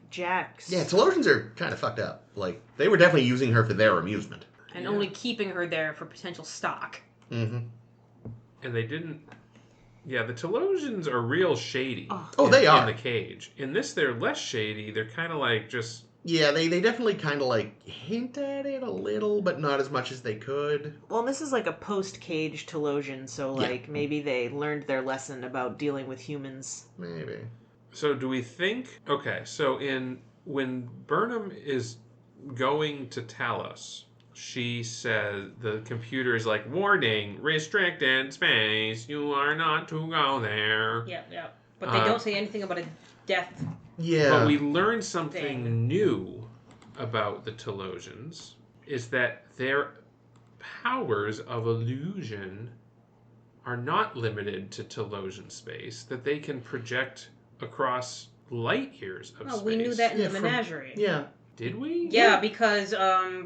jacks. Yeah, Talosians are kind of fucked up. Like, they were definitely using her for their amusement. And only keeping her there for potential stock. Mm-hmm. And they didn't... Yeah, the Talosians are real shady. They are. In the cage. In this, they're less shady. They're kind of just... Yeah, they definitely kind of hint at it a little, but not as much as they could. Well, this is a post-cage Talosian, so maybe they learned their lesson about dealing with humans. Maybe. So do we think... Okay, so when Burnham is going to Talos... She says, the computer is warning, restricted space, you are not to go there. Yeah. But they don't say anything about a death. Yeah. But we learned something new about the Talosians, is that their powers of illusion are not limited to Talosian space, that they can project across light years of space. We knew that in the menagerie. Yeah. Did we? Yeah, because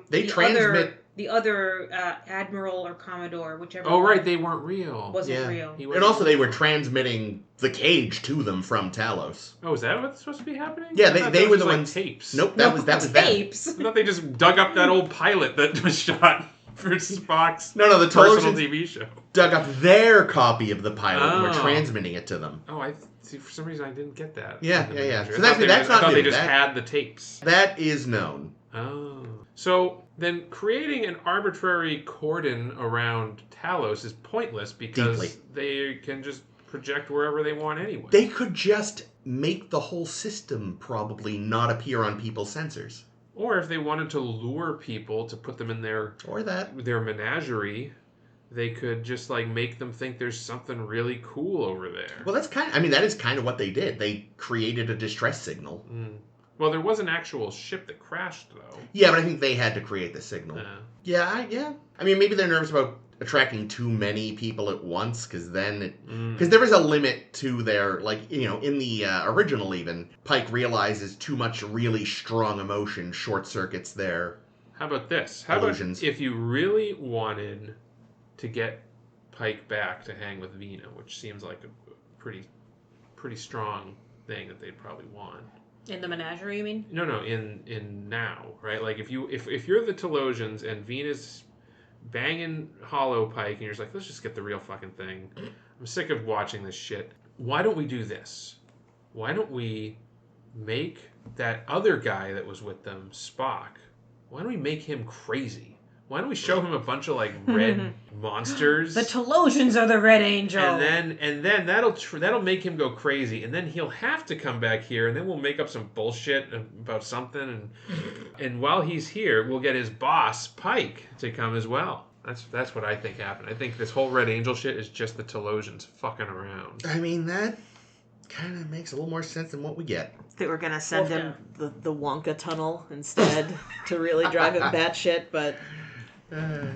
they transmit the other admiral or commodore, whichever. Oh, right, they weren't real. Wasn't real. And also they were transmitting the cage to them from Talos. Oh, is that what's supposed to be happening? Yeah, they were the ones. Tapes. Nope, that was tapes. I thought they just dug up that old pilot that was shot for Spock's the personal Talosians TV show. Dug up their copy of the pilot and were transmitting it to them. Oh, I see. For some reason, I didn't get that. Yeah. So I thought they new. just had the tapes. That is known. Oh. So then creating an arbitrary cordon around Talos is pointless because they can just project wherever they want anyway. They could just make the whole system probably not appear on people's sensors. Or if they wanted to lure people to put them in their menagerie, they could just make them think there's something really cool over there. Well, that is kind of what they did. They created a distress signal. Well, there was an actual ship that crashed, though. Yeah, but I think they had to create the signal. Yeah. I mean, maybe they're nervous about attracting too many people at once, because then because there is a limit to their, like, in the original even, Pike realizes too much really strong emotion short circuits their How about this? How illusions. about if you really wanted to get Pike back to hang with Vina, which seems like a pretty strong thing that they'd probably want. In the menagerie, you mean? No, in now, right? Like if you're the Talosians and Vina's banging Hollow Pike and you're just like, let's just get the real fucking thing. I'm sick of watching this shit. Why don't we do this? Why don't we make that other guy that was with them, Spock, why don't we make him crazy? Why don't we show him a bunch of like red monsters? The Talosians are the Red Angel. And then that'll make him go crazy, and then he'll have to come back here, and then we'll make up some bullshit about something, and while he's here, we'll get his boss Pike to come as well. That's what I think happened. I think this whole Red Angel shit is just the Talosians fucking around. I mean, that kind of makes a little more sense than what we get. They were gonna send him the Wonka tunnel instead to really drive him batshit, but.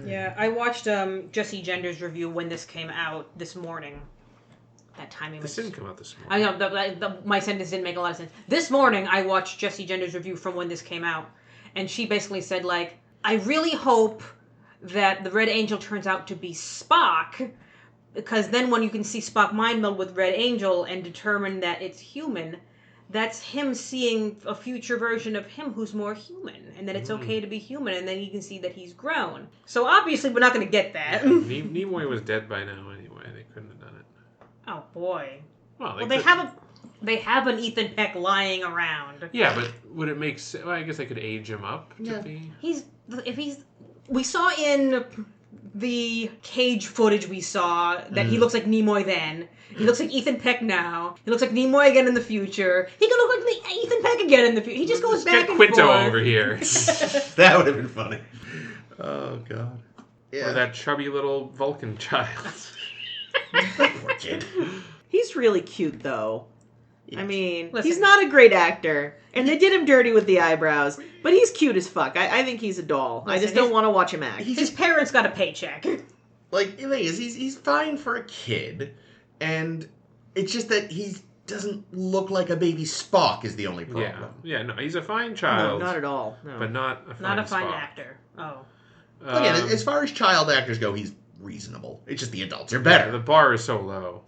Yeah, I watched Jesse Gender's review when this came out this morning. That timing was... This didn't come out this morning. I know, my sentence didn't make a lot of sense. This morning, I watched Jesse Gender's review from when this came out, and she basically said, like, I really hope that the Red Angel turns out to be Spock, because then when you can see Spock mind meld with Red Angel and determine that it's human, that's him seeing a future version of him who's more human, and that it's okay to be human, and then you can see that he's grown. So obviously we're not going to get that. Nimoy was dead by now anyway. They couldn't have done it. Oh boy. Well, they have an Ethan Peck lying around. Yeah, but would it make sense? Well, I guess they could age him up to be... We saw in the Cage footage we saw that he looks like Nimoy then. He looks like Ethan Peck now. He looks like Nimoy again in the future. He can look like Ethan Peck again in the future. He just goes back and Quinto forth. over here. That would have been funny. Oh, God. Yeah. Or that chubby little Vulcan child. Poor kid. He's really cute, though. Yeah. I mean, Listen. he's not a great actor, and they did him dirty with the eyebrows, but he's cute as fuck. I think he's a doll. I just don't want to watch him act. His parents got a paycheck. Like, the thing is, he's fine for a kid, and it's just that he doesn't look like a baby Spock is the only problem. Yeah, no, he's a fine child. No, not at all. No. But not a fine Not a fine Spock. actor. Oh. Again, as far as child actors go, he's reasonable. It's just the adults are better. Yeah, the bar is so low.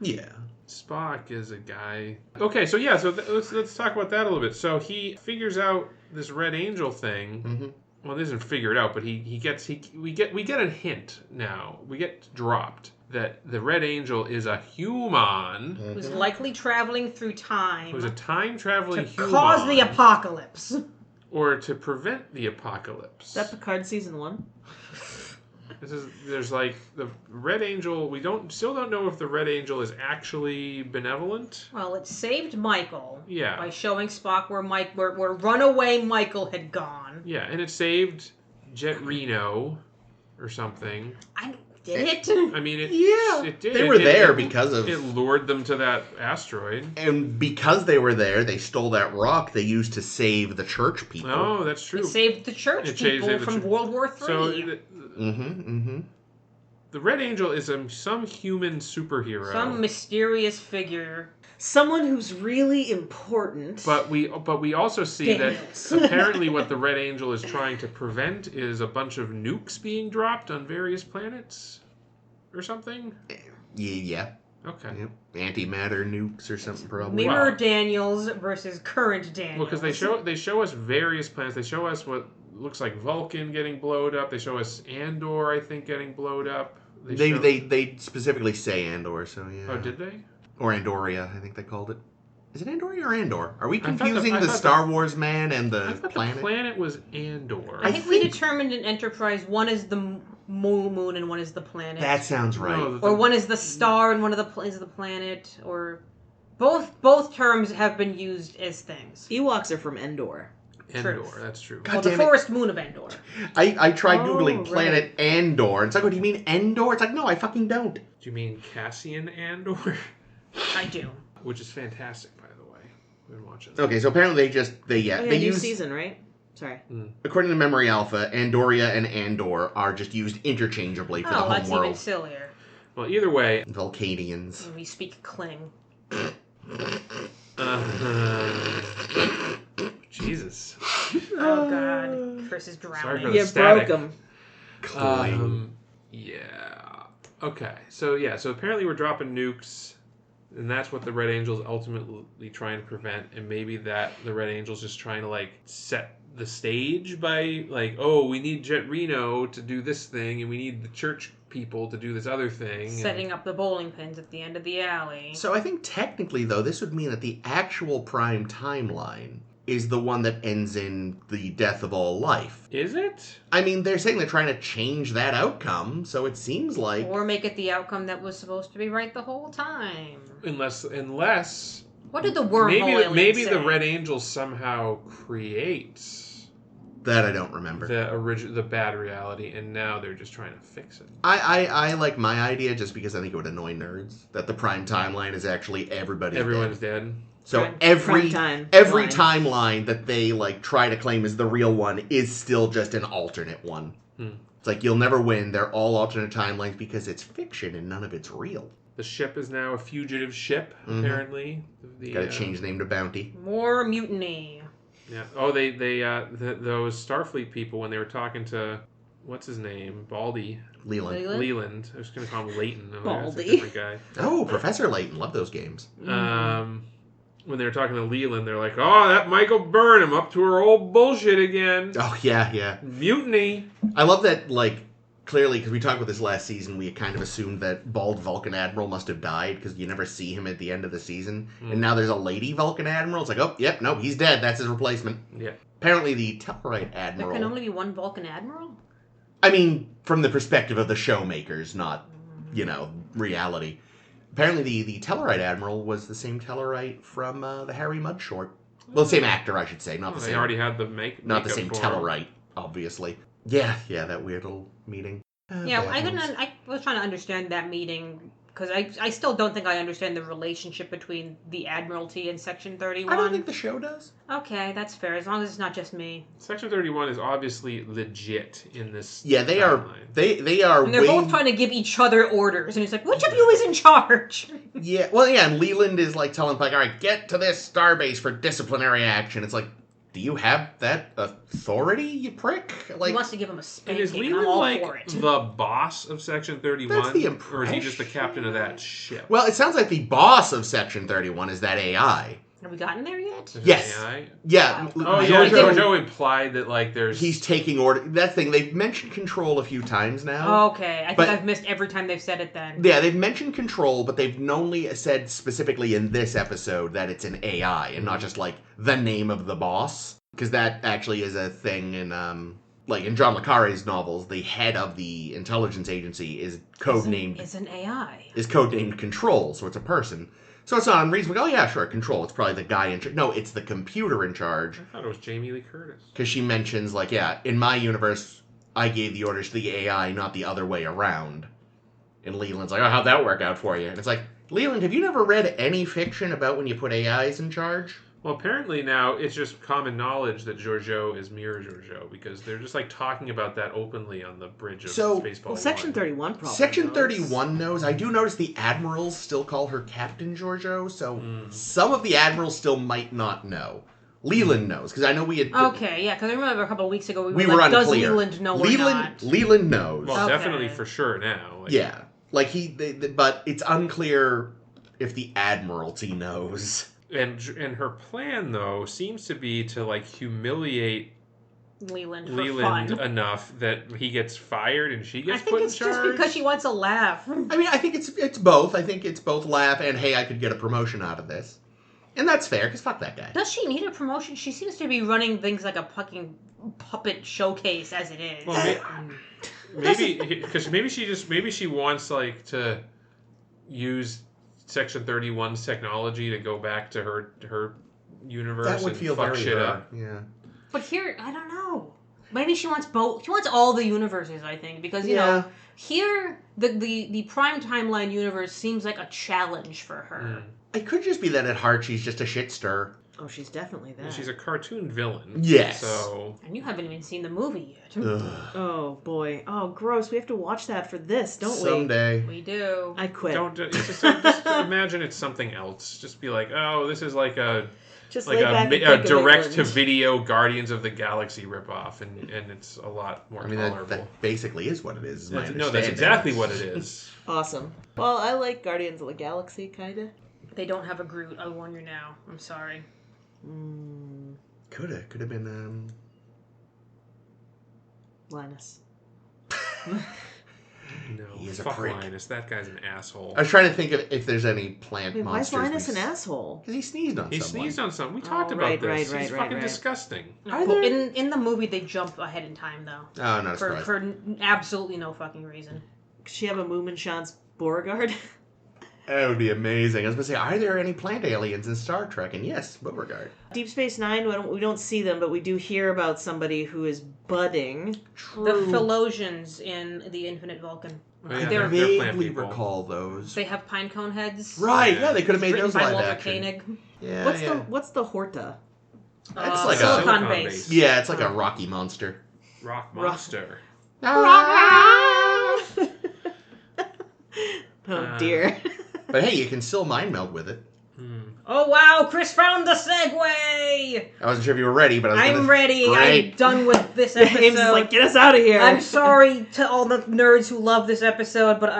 Yeah. Spock is a guy. Okay, so yeah, let's talk about that a little bit. So he figures out this Red Angel thing. Mm-hmm. Well, it isn't figured out, but we get a hint now. We get dropped that the Red Angel is a human Who's likely traveling through time who's a time traveling to human cause the apocalypse. or to prevent the apocalypse. Is that Picard season 1? There's like the Red Angel. We still don't know if the Red Angel is actually benevolent. Well, it saved Michael Yeah. by showing Spock where runaway Michael had gone. Yeah, and it saved Jet Reno or something. Did it? I mean, it did. They were there because of... It lured them to that asteroid. And because they were there, they stole that rock they used to save the church people. Oh, that's true. It saved the church people from World War III. So, the Red Angel is some human superhero. Some mysterious figure. Someone who's really important. But we also see Daniels. that apparently what the Red Angel is trying to prevent is a bunch of nukes being dropped on various planets or something. Yeah. Okay. Yep. Antimatter nukes or something probably. Mirror Daniels versus current Daniels. Well, because they show us various planets. They show us what looks like Vulcan getting blowed up. They show us Andor, I think, getting blowed up. They specifically say Andor, so yeah. Oh, did they? Or Andoria, I think they called it. Is it Andoria or Andor? Are we I thought confusing the- I the thought Star Wars man and I the thought planet? the planet was Andor. I think we determined in Enterprise one is the moon and one is the planet. That sounds right. No, or one is the star and one of the is the planet. Or both terms have been used as things. Ewoks are from Endor. Endor, Truth. that's true. God Well, the damn it. forest moon of Endor. I tried Oh, Googling planet Andor. It's like, oh, do you mean Endor? It's like, no, I fucking don't. Do you mean Cassian Andor? I do. Which is fantastic, by the way. We've been watching that. Okay, so apparently they New use season, right? Sorry. According to Memory Alpha, Andoria and Andor are just used interchangeably for the Oh, that's even homeworld. sillier. Well, either way, Vulcanians. We speak Kling. Jesus. Oh, God. Chris is Sorry drowning. for the You static. broke him. Yeah. Okay. So apparently we're dropping nukes, and that's what the Red Angels ultimately try and prevent. And maybe that the Red Angels just trying to like set the stage by like, oh, we need Jet Reno to do this thing, and we need the church people to do this other thing. Setting up the bowling pins at the end of the alley. So I think technically, though, this would mean that the actual prime timeline is the one that ends in the death of all life. Is it? I mean, they're saying they're trying to change that outcome, so it seems like... Or make it the outcome that was supposed to be right the whole time. Unless What did the wormhole maybe say? the Red Angels somehow create That I don't remember. the bad reality, and now they're just trying to fix it. I like my idea just because I think it would annoy nerds that the prime timeline is actually Everyone's dead. So Prime every time timeline that they like try to claim is the real one is still just an alternate one. It's like you'll never win. They're all alternate timelines because it's fiction and none of it's real. The ship is now a fugitive ship, apparently. Got to change the name to Bounty. More mutiny. Yeah. Oh, those Starfleet people, when they were talking to, what's his name? Baldy. Leland. I was going to call him Leighton. That's a different guy. Oh, Professor Layton. Love those games. When they were talking to Leland, they're like, oh, that Michael Burnham up to her old bullshit again. Oh, yeah. Mutiny. I love that, like, clearly, because we talked about this last season, we kind of assumed that bald Vulcan Admiral must have died because you never see him at the end of the season. And now there's a lady Vulcan Admiral. It's like, oh, yep, no, he's dead. That's his replacement. Yeah. Apparently the Tellarite Admiral... There can only be one Vulcan Admiral? I mean, from the perspective of the showmakers, not, reality. Apparently the Tellarite Admiral was the same Tellarite from the Harry Mudd short. Well, the same actor, I should say, not the same... They already had the not the makeup same for him. Tellarite, obviously. Yeah, that weird little meeting. Yeah, I was trying to understand that meeting, because I still don't think I understand the relationship between the Admiralty and Section 31. I don't think the show does. Okay, that's fair, as long as it's not just me. Section 31 is obviously legit in this Yeah, they timeline. are. They are. And they're both trying to give each other orders, and it's like, which of you is in charge? Yeah, well, yeah, and Leland is like telling Pike, all right, get to this starbase for disciplinary action. It's like, do you have that authority, you prick? Like, He wants to give him a And spanking, is and Leland I'm all like for it. the boss of Section 31? That's the Or is he just the captain of that ship? well, it sounds like the boss of Section 31 is that AI. Have we gotten there yet? Is it Yes. AI? Yeah. Oh, yeah, Giorgio- Jojo implied that, like, there's... He's taking order. That thing, they've mentioned control a few times now. Okay, I think But- I've missed every time they've said it then. Yeah, they've mentioned control, but they've only said specifically in this episode that it's an AI and not just, like, the name of the boss. Because that actually is a thing in, like, in John le Carre's novels, the head of the intelligence agency is codenamed... It's an AI. Is codenamed Control, so it's a person. So it's not unreasonable. Oh, yeah, sure, Control. It's probably the guy in charge. No, it's the computer in charge. I thought it was Jamie Lee Curtis. Because she mentions, like, yeah, in my universe, I gave the orders to the AI, not the other way around. And Leland's like, oh, how'd that work out for you? And it's like, Leland, have you never read any fiction about when you put AIs in charge? Well, apparently now it's just common knowledge that Giorgio is Mirror Giorgio, because they're just, like, talking about that openly on the bridge of Spaceball Well, Section 1. 31 probably Section knows. 31 knows. I do notice the admirals still call her Captain Giorgio, so some of the admirals still might not know. Leland knows, because I know we had... Okay, yeah, because I remember a couple of weeks ago we were like, does unclear. Leland know or not? Leland knows. Well, Okay. definitely for sure now. Like, Yeah. Like, but it's unclear if the Admiralty knows. And her plan, though, seems to be to, like, humiliate Leland Leland enough that he gets fired and she I gets think put in it's charge. just because she wants a laugh. I mean, I think it's both. I think it's both laugh and, hey, I could get a promotion out of this. And that's fair, because fuck that guy. Does she need a promotion? She seems to be running things like a fucking puppet showcase as it is. Well, maybe because maybe she wants, like, to use Section 31's technology to go back to her universe That would and feel fuck very shit her. up. Yeah. But here, I don't know. Maybe she wants both. She wants all the universes, I think, because you know, here the prime timeline universe seems like a challenge for her. It could just be that at heart she's just a shit stir. Oh, she's definitely that. And she's a cartoon villain. Yes. So. And you haven't even seen the movie yet. Ugh. Oh, boy. Oh, gross. We have to watch that for this, don't Someday. We do. we? I quit. Just imagine it's something else. Just be like, oh, this is like a Just like lay back and a think of direct-to-video Guardians of the Galaxy ripoff, and it's a lot more I mean, tolerable. that basically is what it is. My No, that's exactly what it is. Awesome. Well, I like Guardians of the Galaxy, kind of. They don't have a Groot. I'll warn you now. I'm sorry. Could have been Linus. No, He is a fuck prick. Linus. That guy's an asshole. I was trying to think of if there's any plant Wait, why is monsters. Linus an asshole? Because he sneezed on He someone. sneezed on something. We talked about right, this. right, He's right, fucking right. disgusting. Are there- In the movie, they jump ahead in time, though. Oh, not For, surprised. for absolutely no fucking reason. Does she have a Moominshans Beauregard? That would be amazing. I was going to say, are there any plant aliens in Star Trek? And yes, Beauregard. Deep Space Nine, we don't see them, but we do hear about somebody who is budding. The Talosians in The Infinite Vulcan. Oh, yeah, They're they're plant Vaguely people. recall those. They have pinecone heads. Right, yeah, they could have made Written those by live Walter action. Koenig. Yeah, What's the Horta? That's like silicon a... base. Yeah, it's like a rocky monster. Rock monster. Oh dear. But hey, you can still mind meld with it. Oh wow, Chris found the segue! I wasn't sure if you were ready, but I was I'm gonna... ready. Great. I'm done with this James is episode. like, get us out of here. I'm sorry to all the nerds who love this episode, but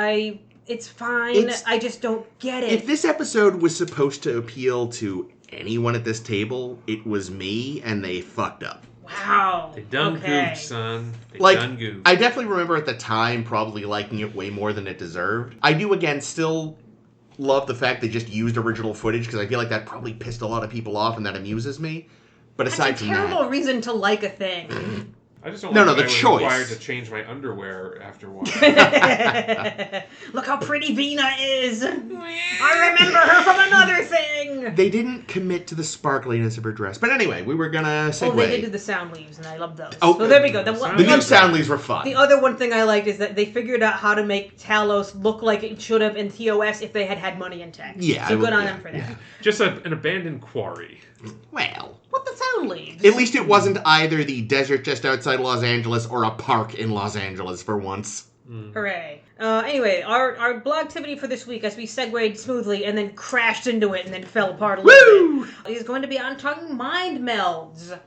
it's fine. It's- I just don't get it. If this episode was supposed to appeal to anyone at this table, it was me, and they fucked up. Wow. They done okay. goofed, son. They Like, done goofed. I definitely remember at the time probably liking it way more than it deserved. I do, again, still love the fact they just used original footage, because I feel like that probably pissed a lot of people off, and that amuses me. But aside That's a from terrible that... reason to like a thing. I just don't No, like no, that the I was choice. required to change my underwear after a while. Look how pretty Vina is. I remember her from another thing. They didn't commit to the sparkliness of her dress. But anyway, we were gonna segue. Oh, they did do the sound leaves, and I love those. Oh, so there we go. the The new sound leaves were fun. The other one thing I liked is that they figured out how to make Talos look like it should have in TOS if they had had money in tech. Yeah, So good on yeah, them for that. yeah. Just an abandoned quarry. Well, What the sound leaves? at least it wasn't either the desert just outside Los Angeles or a park in Los Angeles for once. Hooray. Anyway, our blog activity for this week, as we segued smoothly and then crashed into it and then fell apart a little bit, is going to be on talking mind melds,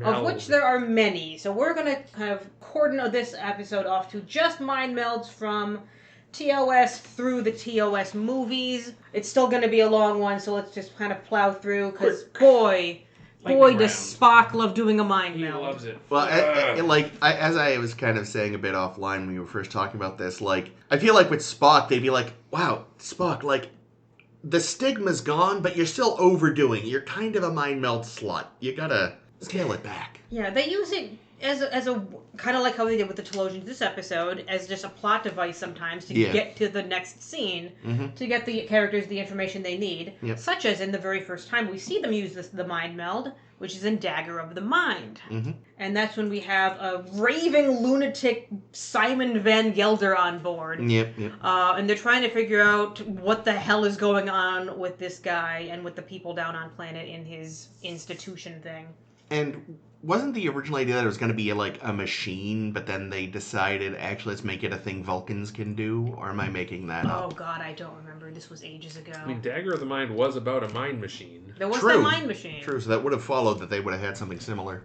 of which there are many. So we're going to kind of cordon this episode off to just mind melds from TOS through the TOS movies. It's still going to be a long one, so let's just kind of plow through, because boy, does Spock love doing a mind He meld. loves it. Well, as I was kind of saying a bit offline when we were first talking about this, like, I feel like with Spock, they'd be like, wow, Spock, like, the stigma's gone, but you're still overdoing it. You're kind of a mind meld slut. You gotta scale it back. Yeah, they use it as a kind of like how they did with the Talosians this episode, as just a plot device sometimes to get to the next scene, to get the characters the information they need. Yep. Such as in the very first time we see them use the mind meld, which is in Dagger of the Mind. And that's when we have a raving lunatic Simon Van Gelder on board. Yep. And they're trying to figure out what the hell is going on with this guy and with the people down on planet in his institution thing. And wasn't the original idea that it was going to be like a machine, but then they decided, actually, let's make it a thing Vulcans can do? Or am I making that up? Oh god, I don't remember. This was ages ago. I mean, Dagger of the Mind was about a mind machine. There was True. the mind machine. True, so that would have followed that they would have had something similar.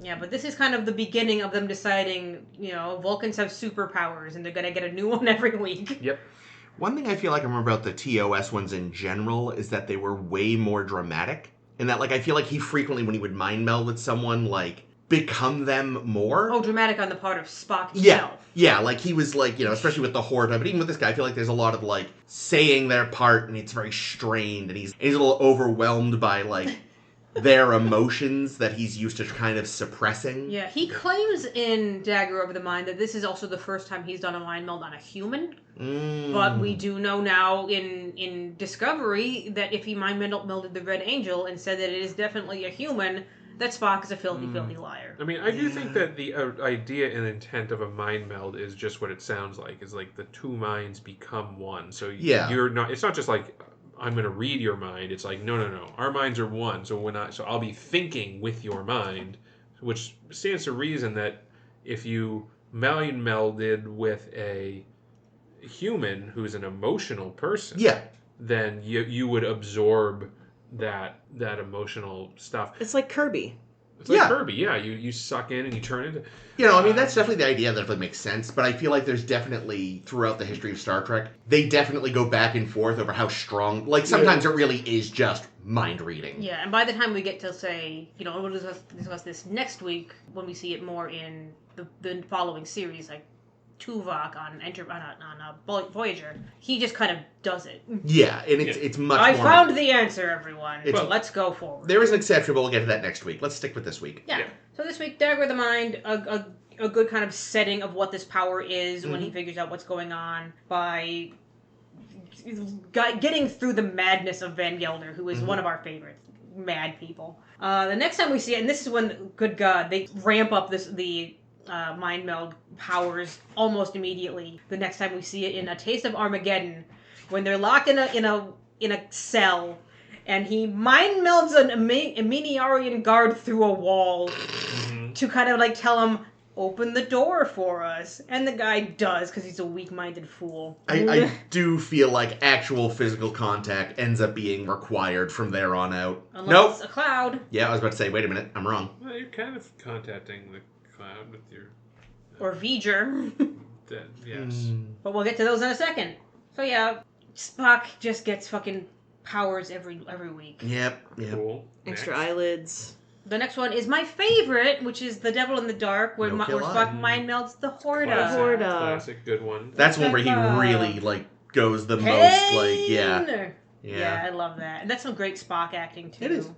Yeah, but this is kind of the beginning of them deciding, Vulcans have superpowers and they're going to get a new one every week. Yep. One thing I feel like I remember about the TOS ones in general is that they were way more dramatic. And that, like, I feel like he frequently, when he would mind meld with someone, like, become them more. Oh, dramatic on the part of Spock himself. Yeah, like, he was, like, especially with the Horta, but even with this guy, I feel like there's a lot of, like, saying their part, and it's very strained, and he's a little overwhelmed by, like, their emotions that he's used to kind of suppressing. Yeah, he claims in Dagger of the Mind that this is also the first time he's done a mind meld on a human. But we do know now in Discovery that if he mind melded the Red Angel and said that it is definitely a human, that Spock is a filthy, filthy liar. I mean, I do think that the idea and intent of a mind meld is just what it sounds like. Is like the two minds become one. So you're not. It's not just like I'm going to read your mind. It's like, no. Our minds are one. So I'll be thinking with your mind, which stands to reason that if you melded with a human who's an emotional person, then you would absorb that emotional stuff. It's like Kirby. It's like Kirby, you suck in and you turn into... That's definitely the idea that definitely makes sense, but I feel like there's definitely, throughout the history of Star Trek, they definitely go back and forth over how strong... Like, sometimes it really is just mind reading. Yeah, and by the time we get to, say, we'll discuss this next week, when we see it more in the following series, like Tuvok on Voyager, he just kind of does it. Yeah, and it's much more... I found the answer, everyone. Let's go forward. There is an exception, but we'll get to that next week. Let's stick with this week. Yeah. So this week, Dagger of the Mind, a good kind of setting of what this power is when he figures out what's going on by getting through the madness of Van Gelder, who is one of our favorite mad people. The next time we see it, and this is when, good God, they ramp up the mind meld powers almost immediately. The next time we see it in A Taste of Armageddon, when they're locked in a cell, and he mind melds a Miniarian guard through a wall to kind of like tell him, open the door for us. And the guy does, because he's a weak-minded fool. I do feel like actual physical contact ends up being required from there on out. Unless it's a cloud. Yeah, I was about to say, wait a minute, I'm wrong. Well, you're kind of contacting the cloud with your... Or V'ger. Yes. But we'll get to those in a second. So yeah, Spock just gets fucking powers every week. Yep. Cool. Extra eyelids. The next one is my favorite, which is The Devil in the Dark, where Spock mind melds the Horda. Classic, good one. That's one where he really, goes the most, Yeah, I love that. And that's some great Spock acting, too. It is.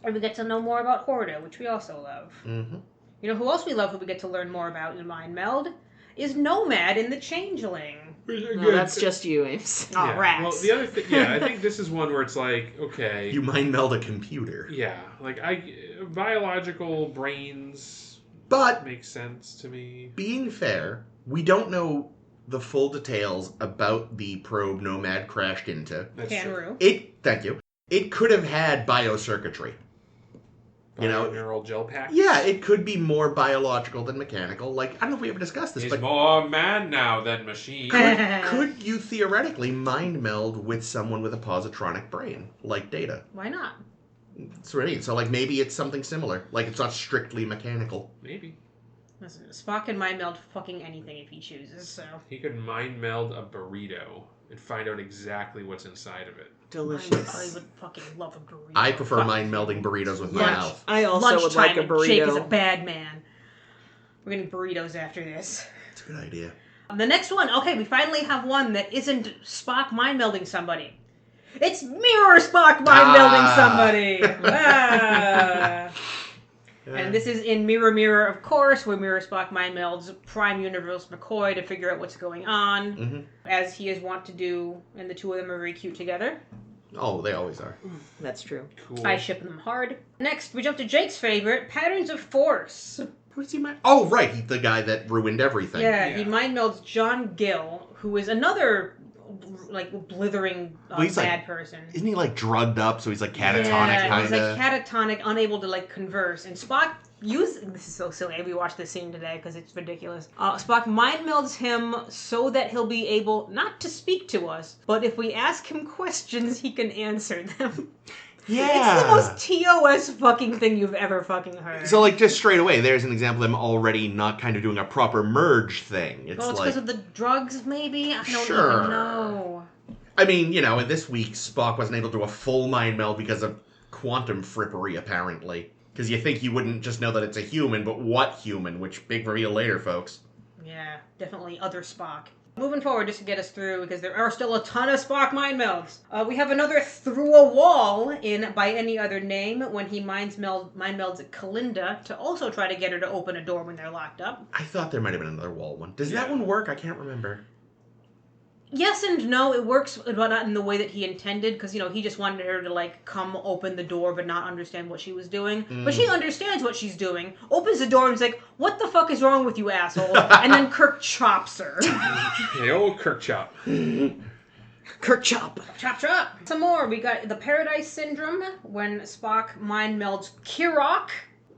And we get to know more about Horda, which we also love. Mm-hmm. You know who else we love who we get to learn more about in Mind Meld? Is Nomad in The Changeling. No, that's just you, Ames. Oh, rats. Well, the other thing, I think this is one where it's like, okay. You mind meld a computer. Yeah, biological brains but make sense to me. Being fair, we don't know the full details about the probe Nomad crashed into. Canru. Thank you. It could have had biocircuitry. Neural gel packs? Yeah, it could be more biological than mechanical. I don't know if we ever discussed this, He's but... more man now than machine. Could you theoretically mind meld with someone with a positronic brain, like Data? Why not? That's what I mean. So, maybe it's something similar. It's not strictly mechanical. Maybe. Listen, Spock can mind meld fucking anything if he chooses, so... He could mind meld a burrito and find out exactly what's inside of it. Delicious. I would fucking love a burrito. I prefer mind melding burritos with my mouth. I also would like a burrito. Jake is a bad man. We're getting burritos after this. It's a good idea. The next one, okay, we finally have one that isn't Spock mind melding somebody. It's Mirror Spock mind melding somebody. And this is in Mirror Mirror, of course, where Mirror Spock mind melds Prime Universe McCoy to figure out what's going on, as he is wont to do, and the two of them are very cute together. Oh, they always are. That's true. Cool. I ship them hard. Next, we jump to Jake's favorite, Patterns of Force. What does he mind? Oh, right, he's the guy that ruined everything. Yeah, he mind melds John Gill, who is another blithering bad person. Isn't he drugged up, so he's catatonic kind of? He's catatonic, unable to converse. And Spock this is so silly. I rewatched this scene today because it's ridiculous. Spock mind melds him so that he'll be able not to speak to us, but if we ask him questions, he can answer them. Yeah. It's the most TOS fucking thing you've ever fucking heard. So, just straight away, there's an example of them already not kind of doing a proper merge thing. It's because of the drugs, maybe? I don't even know. I mean, in this week, Spock wasn't able to do a full mind meld because of quantum frippery, apparently. Because you think you wouldn't just know that it's a human, but what human? Which, big reveal later, folks. Yeah, definitely other Spock. Moving forward, just to get us through, because there are still a ton of Spock mind melds. We have another Through a Wall in By Any Other Name, when he mind melds Kalinda to also try to get her to open a door when they're locked up. I thought there might have been another wall one. Does that one work? I can't remember. Yes and no. It works, but not in the way that he intended, because, he just wanted her to, come open the door but not understand what she was doing. But she understands what she's doing, opens the door and is like, what the fuck is wrong with you, asshole? And then Kirk chops her. The old Kirk chop. Kirk chop. Chop chop. Some more. We got the Paradise Syndrome when Spock mind melds Kirok.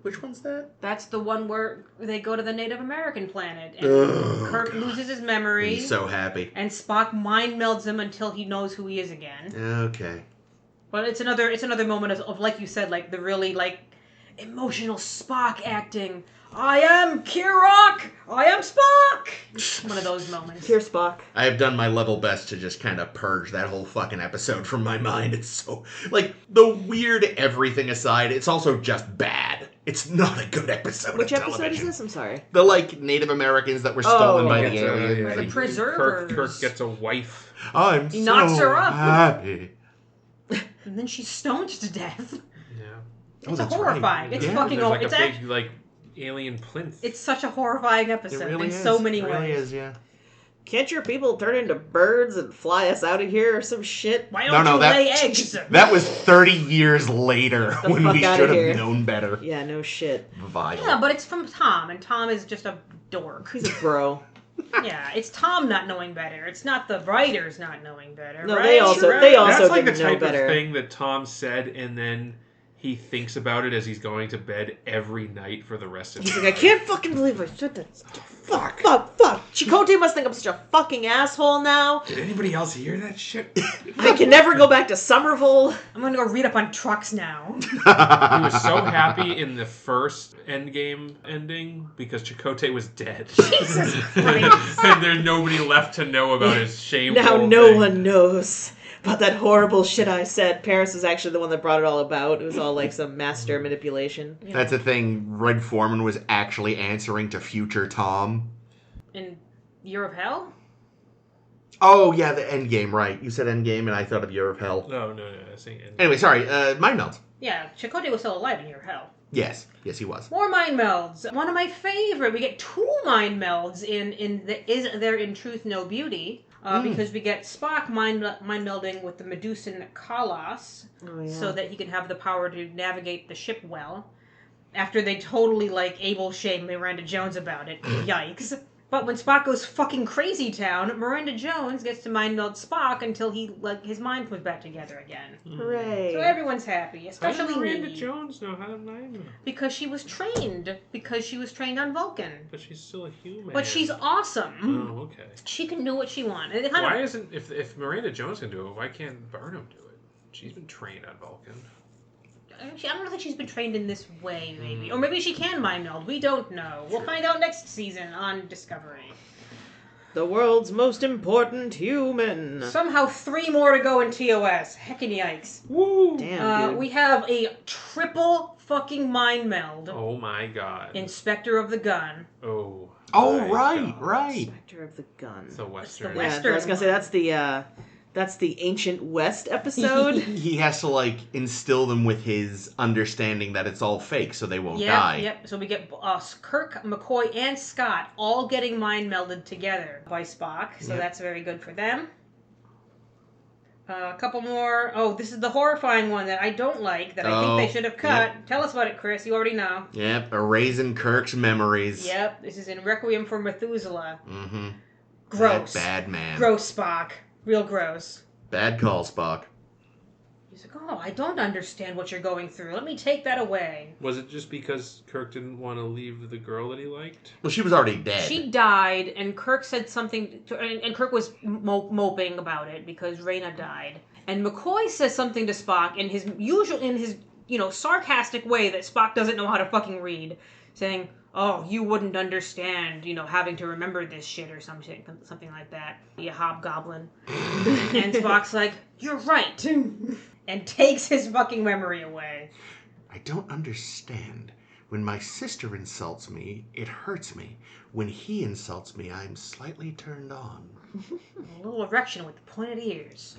Which one's that? That's the one where they go to the Native American planet and Kirk loses his memory. He's so happy. And Spock mind melds him until he knows who he is again. Okay. But it's another moment of like you said, like the really like emotional Spock acting. I am Kirok! I am Spock! One of those moments. Pure Spock. I have done my level best to just kind of purge that whole fucking episode from my mind. It's so... Like, the weird everything aside, it's also just bad. It's not a good episode Which of episode television. is this? I'm sorry. The, like, Native Americans that were stolen by the Gets a- aliens. The and- preservers. Kirk gets a wife. I'm He so knocks her up. happy. And then she's stoned to death. Yeah. It's that's horrifying. right. It's Yeah. fucking There's like it's a big, like, alien plinth. It's such a horrifying It episode really in is. so many It really ways. is, yeah. Can't your people turn into birds and fly us out of here or some shit? Why don't you lay eggs? That was 30 years later The when fuck we outta should here. have known better. Yeah, no shit. Vile. Yeah, but it's from Tom, and Tom is just a dork. He's a bro. Yeah, it's Tom not knowing better. It's not the writers not knowing better. No, right? they also That's like the didn't know type better. of thing that Tom said, and then he thinks about it as he's going to bed every night for the rest of his He's life. like, I can't fucking believe I said that. Fuck. Chakotay must think I'm such a fucking asshole now. Did anybody else hear that shit? I can never go back to Somerville. I'm gonna go read up on trucks now. He was so happy in the first Endgame ending because Chakotay was dead. Jesus Christ. And there's nobody left to know about his shameful Now no thing. one knows about that horrible shit I said. Paris was actually the one that brought it all about. It was all like some master manipulation. That's a thing. Red Foreman was actually answering to future Tom. In Year of Hell? Oh, yeah, the Endgame, right. You said Endgame, and I thought of Year of Hell. No, I think Endgame. Anyway, sorry. Mind Melds. Yeah, Chakotay was still alive in Year of Hell. Yes. Yes, he was. More mind melds. One of my favorite. We get 2 mind melds in the Is There in Truth No Beauty? Because we get Spock mind melding with the Medusan Kalos, Oh, yeah. so that he can have the power to navigate the ship well. After they totally Abel shame Miranda Jones about it. Yikes. But when Spock goes fucking crazy town, Miranda Jones gets to mind meld Spock until his mind comes back together again. Hooray. So everyone's happy, How did especially Miranda me. Jones know how to mind them? Because she was trained. Because she was trained on Vulcan. But she's still a human. But she's awesome. Oh, okay. She can do what she wants. It kind Why of, isn't if Miranda Jones can do it, why can't Burnham do it? She's been trained on Vulcan. I don't think she's been trained in this way, maybe. Or maybe she can mind meld. We don't know. We'll find out next season on Discovery. The world's most important human. Somehow 3 more to go in TOS. Heckin' yikes. Woo! Damn, dude. We have a triple fucking mind meld. Oh my god. Inspector of the Gun. Oh. Oh, my right, God. right. Inspector of the Gun. It's the Western. the Yeah, Western I was gonna say that's the Ancient West episode. He has to, instill them with his understanding that it's all fake so they won't die. Yep. So we get Kirk, McCoy, and Scott all getting mind melded together by Spock. So that's very good for them. A couple more. Oh, this is the horrifying one that I don't like, that I think they should have cut. Yep. Tell us about it, Chris. You already know. Yep, erasing Kirk's memories. Yep, this is in Requiem for Methuselah. Mm-hmm. Gross. Bad man. Gross Spock. Real gross. Bad call, Spock. He's like, oh, I don't understand what you're going through. Let me take that away. Was it just because Kirk didn't want to leave the girl that he liked? Well, she was already dead. She died, and Kirk said something, and Kirk was moping about it because Reyna died. And McCoy says something to Spock in his sarcastic way that Spock doesn't know how to fucking read, saying, oh, you wouldn't understand, having to remember this shit or something like that. You hobgoblin. And Spock's like, you're right. And takes his fucking memory away. I don't understand. When my sister insults me, it hurts me. When he insults me, I'm slightly turned on. A little erection with the pointed ears.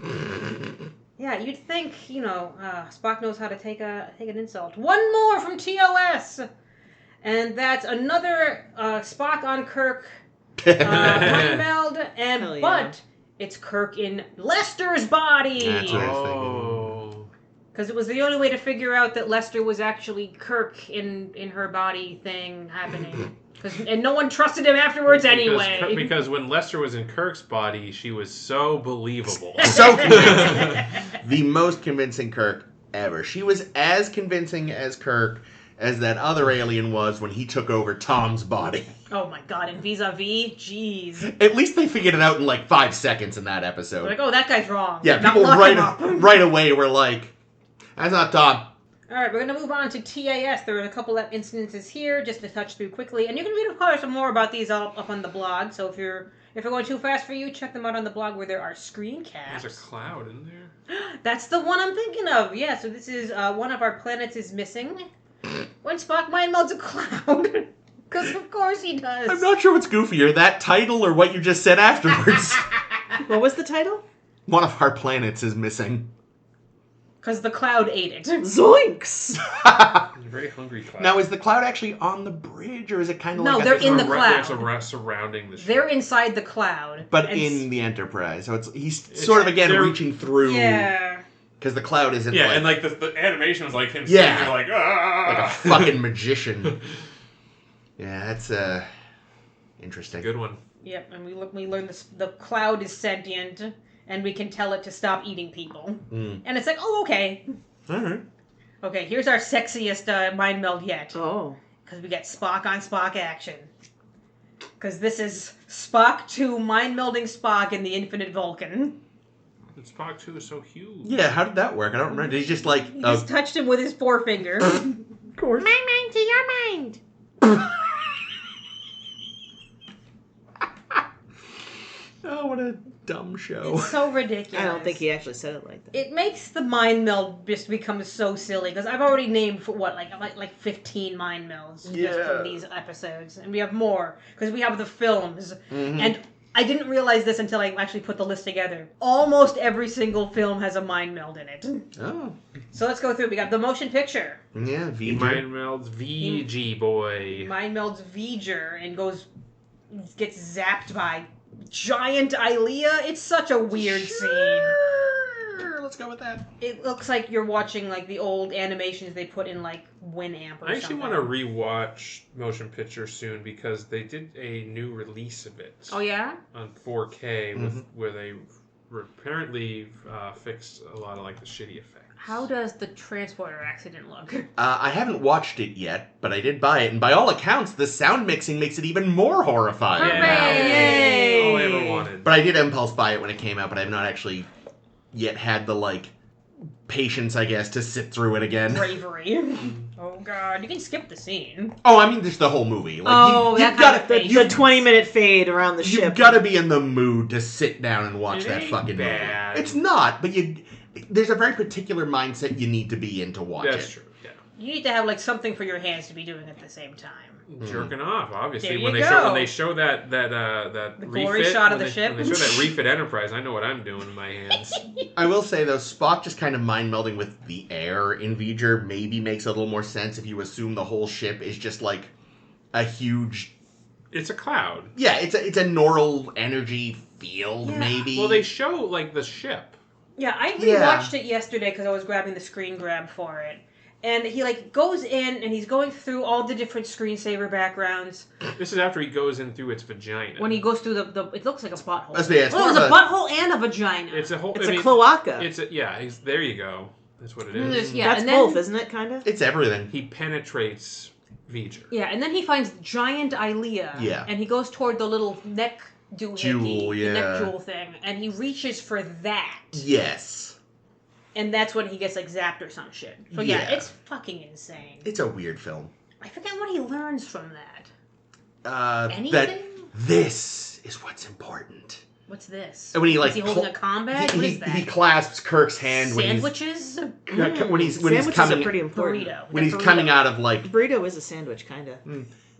Yeah, you'd think, Spock knows how to take an insult. One more from TOS! And that's another Spock on Kirk mind meld, Hell yeah. but it's Kirk in Lester's body. That's what I was thinking. Oh. Because it was the only way to figure out that Lester was actually Kirk in her body thing happening. And no one trusted him afterwards anyway. Because when Lester was in Kirk's body, she was so believable. So convincing. The most convincing Kirk ever. She was as convincing as Kirk as that other alien was when he took over Tom's body. Oh my god, and vis-a-vis? Jeez. At least they figured it out in like 5 seconds in that episode. They're like, oh, that guy's wrong. Yeah, Not people lock him up. right away were like, that's not Tom. Alright, we're going to move on to TAS. There are a couple of instances here, just to touch through quickly. And you can read, of course, some more about these up on the blog. So if you're going too fast for you, check them out on the blog where there are screen caps. There's a cloud in there. That's the one I'm thinking of. Yeah, so this is one of our planets is missing. When Spock mind melds a cloud. Because of course he does. I'm not sure what's goofier, that title or what you just said afterwards. What was the title? One of our planets is missing. Because the cloud ate it. Zoinks! It's a very hungry cloud. Now, is the cloud actually on the bridge, or is it kind of No, like they're in the cloud. Surrounding the ship. They're inside the cloud. But And in the Enterprise, so he's sort of again they're- reaching through. Yeah. Because the cloud isn't Yeah, like, and like the animation was like him Yeah. sitting there like, ah! like a fucking magician. Yeah, that's interesting. Good one. Yep, and we learn the cloud is sentient, and we can tell it to stop eating people. Mm. And it's like, oh, okay. All right. Okay, here's our sexiest mind meld yet. Oh. Because we get Spock on Spock action. Because this is Spock 2 mind melding Spock in the Infinite Vulcan. And Spock 2 is so huge. Yeah, how did that work? I don't remember. Did he just like... He just touched him with his forefinger. of course. My mind to your mind. Oh, what a dumb show. It's so ridiculous. I don't think he actually said it like that. It makes the mind meld just become so silly because I've already named like 15 mind melds just Yeah. from these episodes, and we have more because we have the films. Mhm. And I didn't realize this until I actually put the list together. Almost every single film has a mind meld in it. Oh. So let's go through. We got the motion picture. Yeah, He VJ. mind melds VG boy. Mind melds V'ger and gets zapped by giant Ilea. It's such a weird scene. Sure, let's go with that. It looks like you're watching like the old animations they put in like Winamp or I actually something. want to rewatch Motion Picture soon because they did a new release of it. Oh yeah? On 4K where they apparently fixed a lot of like the shitty effects. How does the transporter accident look? I haven't watched it yet, but I did buy it, and by all accounts, the sound mixing makes it even more horrifying. Hooray! All I ever wanted. But I did impulse buy it when it came out, but I have not actually yet had the, like, patience, I guess, to sit through it again. Bravery. Oh god, you can skip the scene. Oh, I mean, just the whole movie. Like, Oh, that you've kind of got thing. The 20-minute fade around the You've ship. got to be in the mood to sit down and watch It that ain't fucking bad. movie. It's not, but there's a very particular mindset you need to be in to watch That's it. true. Yeah. You need to have like something for your hands to be doing at the same time. Jerking off, obviously. There When you they go. show that The glory refit, shot of when the ship. When they show that refit Enterprise, I know what I'm doing in my hands. I will say, though, Spock just kind of mind melding with the air in V'ger maybe makes a little more sense if you assume the whole ship is just like a huge... It's a cloud. Yeah, it's a neural energy field, Yeah. maybe. Well, they show like the ship. Yeah, I Yeah. rewatched it yesterday because I was grabbing the screen grab for it. And he like goes in and he's going through all the different screensaver backgrounds. This is after he goes in through its vagina. When he goes through the it looks like a butthole. Let's be- it's Well, more there's a of a- butthole and a vagina. It's a whole. It's I a mean, cloaca. It's a, yeah. There you go. That's what it And is. there's- yeah, That's and then, both, isn't it, kind of? It's everything. He penetrates V'ger. Yeah, and then he finds giant Ilea. Yeah. And he goes toward the little neck Jewel, the neck yeah. jewel thing, and he reaches for that. Yes. And that's when he gets like zapped or some shit. So yeah, Yeah. it's fucking insane. It's a weird film. I forget what he learns from that. That Anything? this is what's important. What's this? And when he, like, is he holding a combat? What is that? He clasps Kirk's hand Sandwiches? when he's Sandwiches coming are pretty important. Burrito. when he's Burrito. coming out of like Burrito is a sandwich, kind of.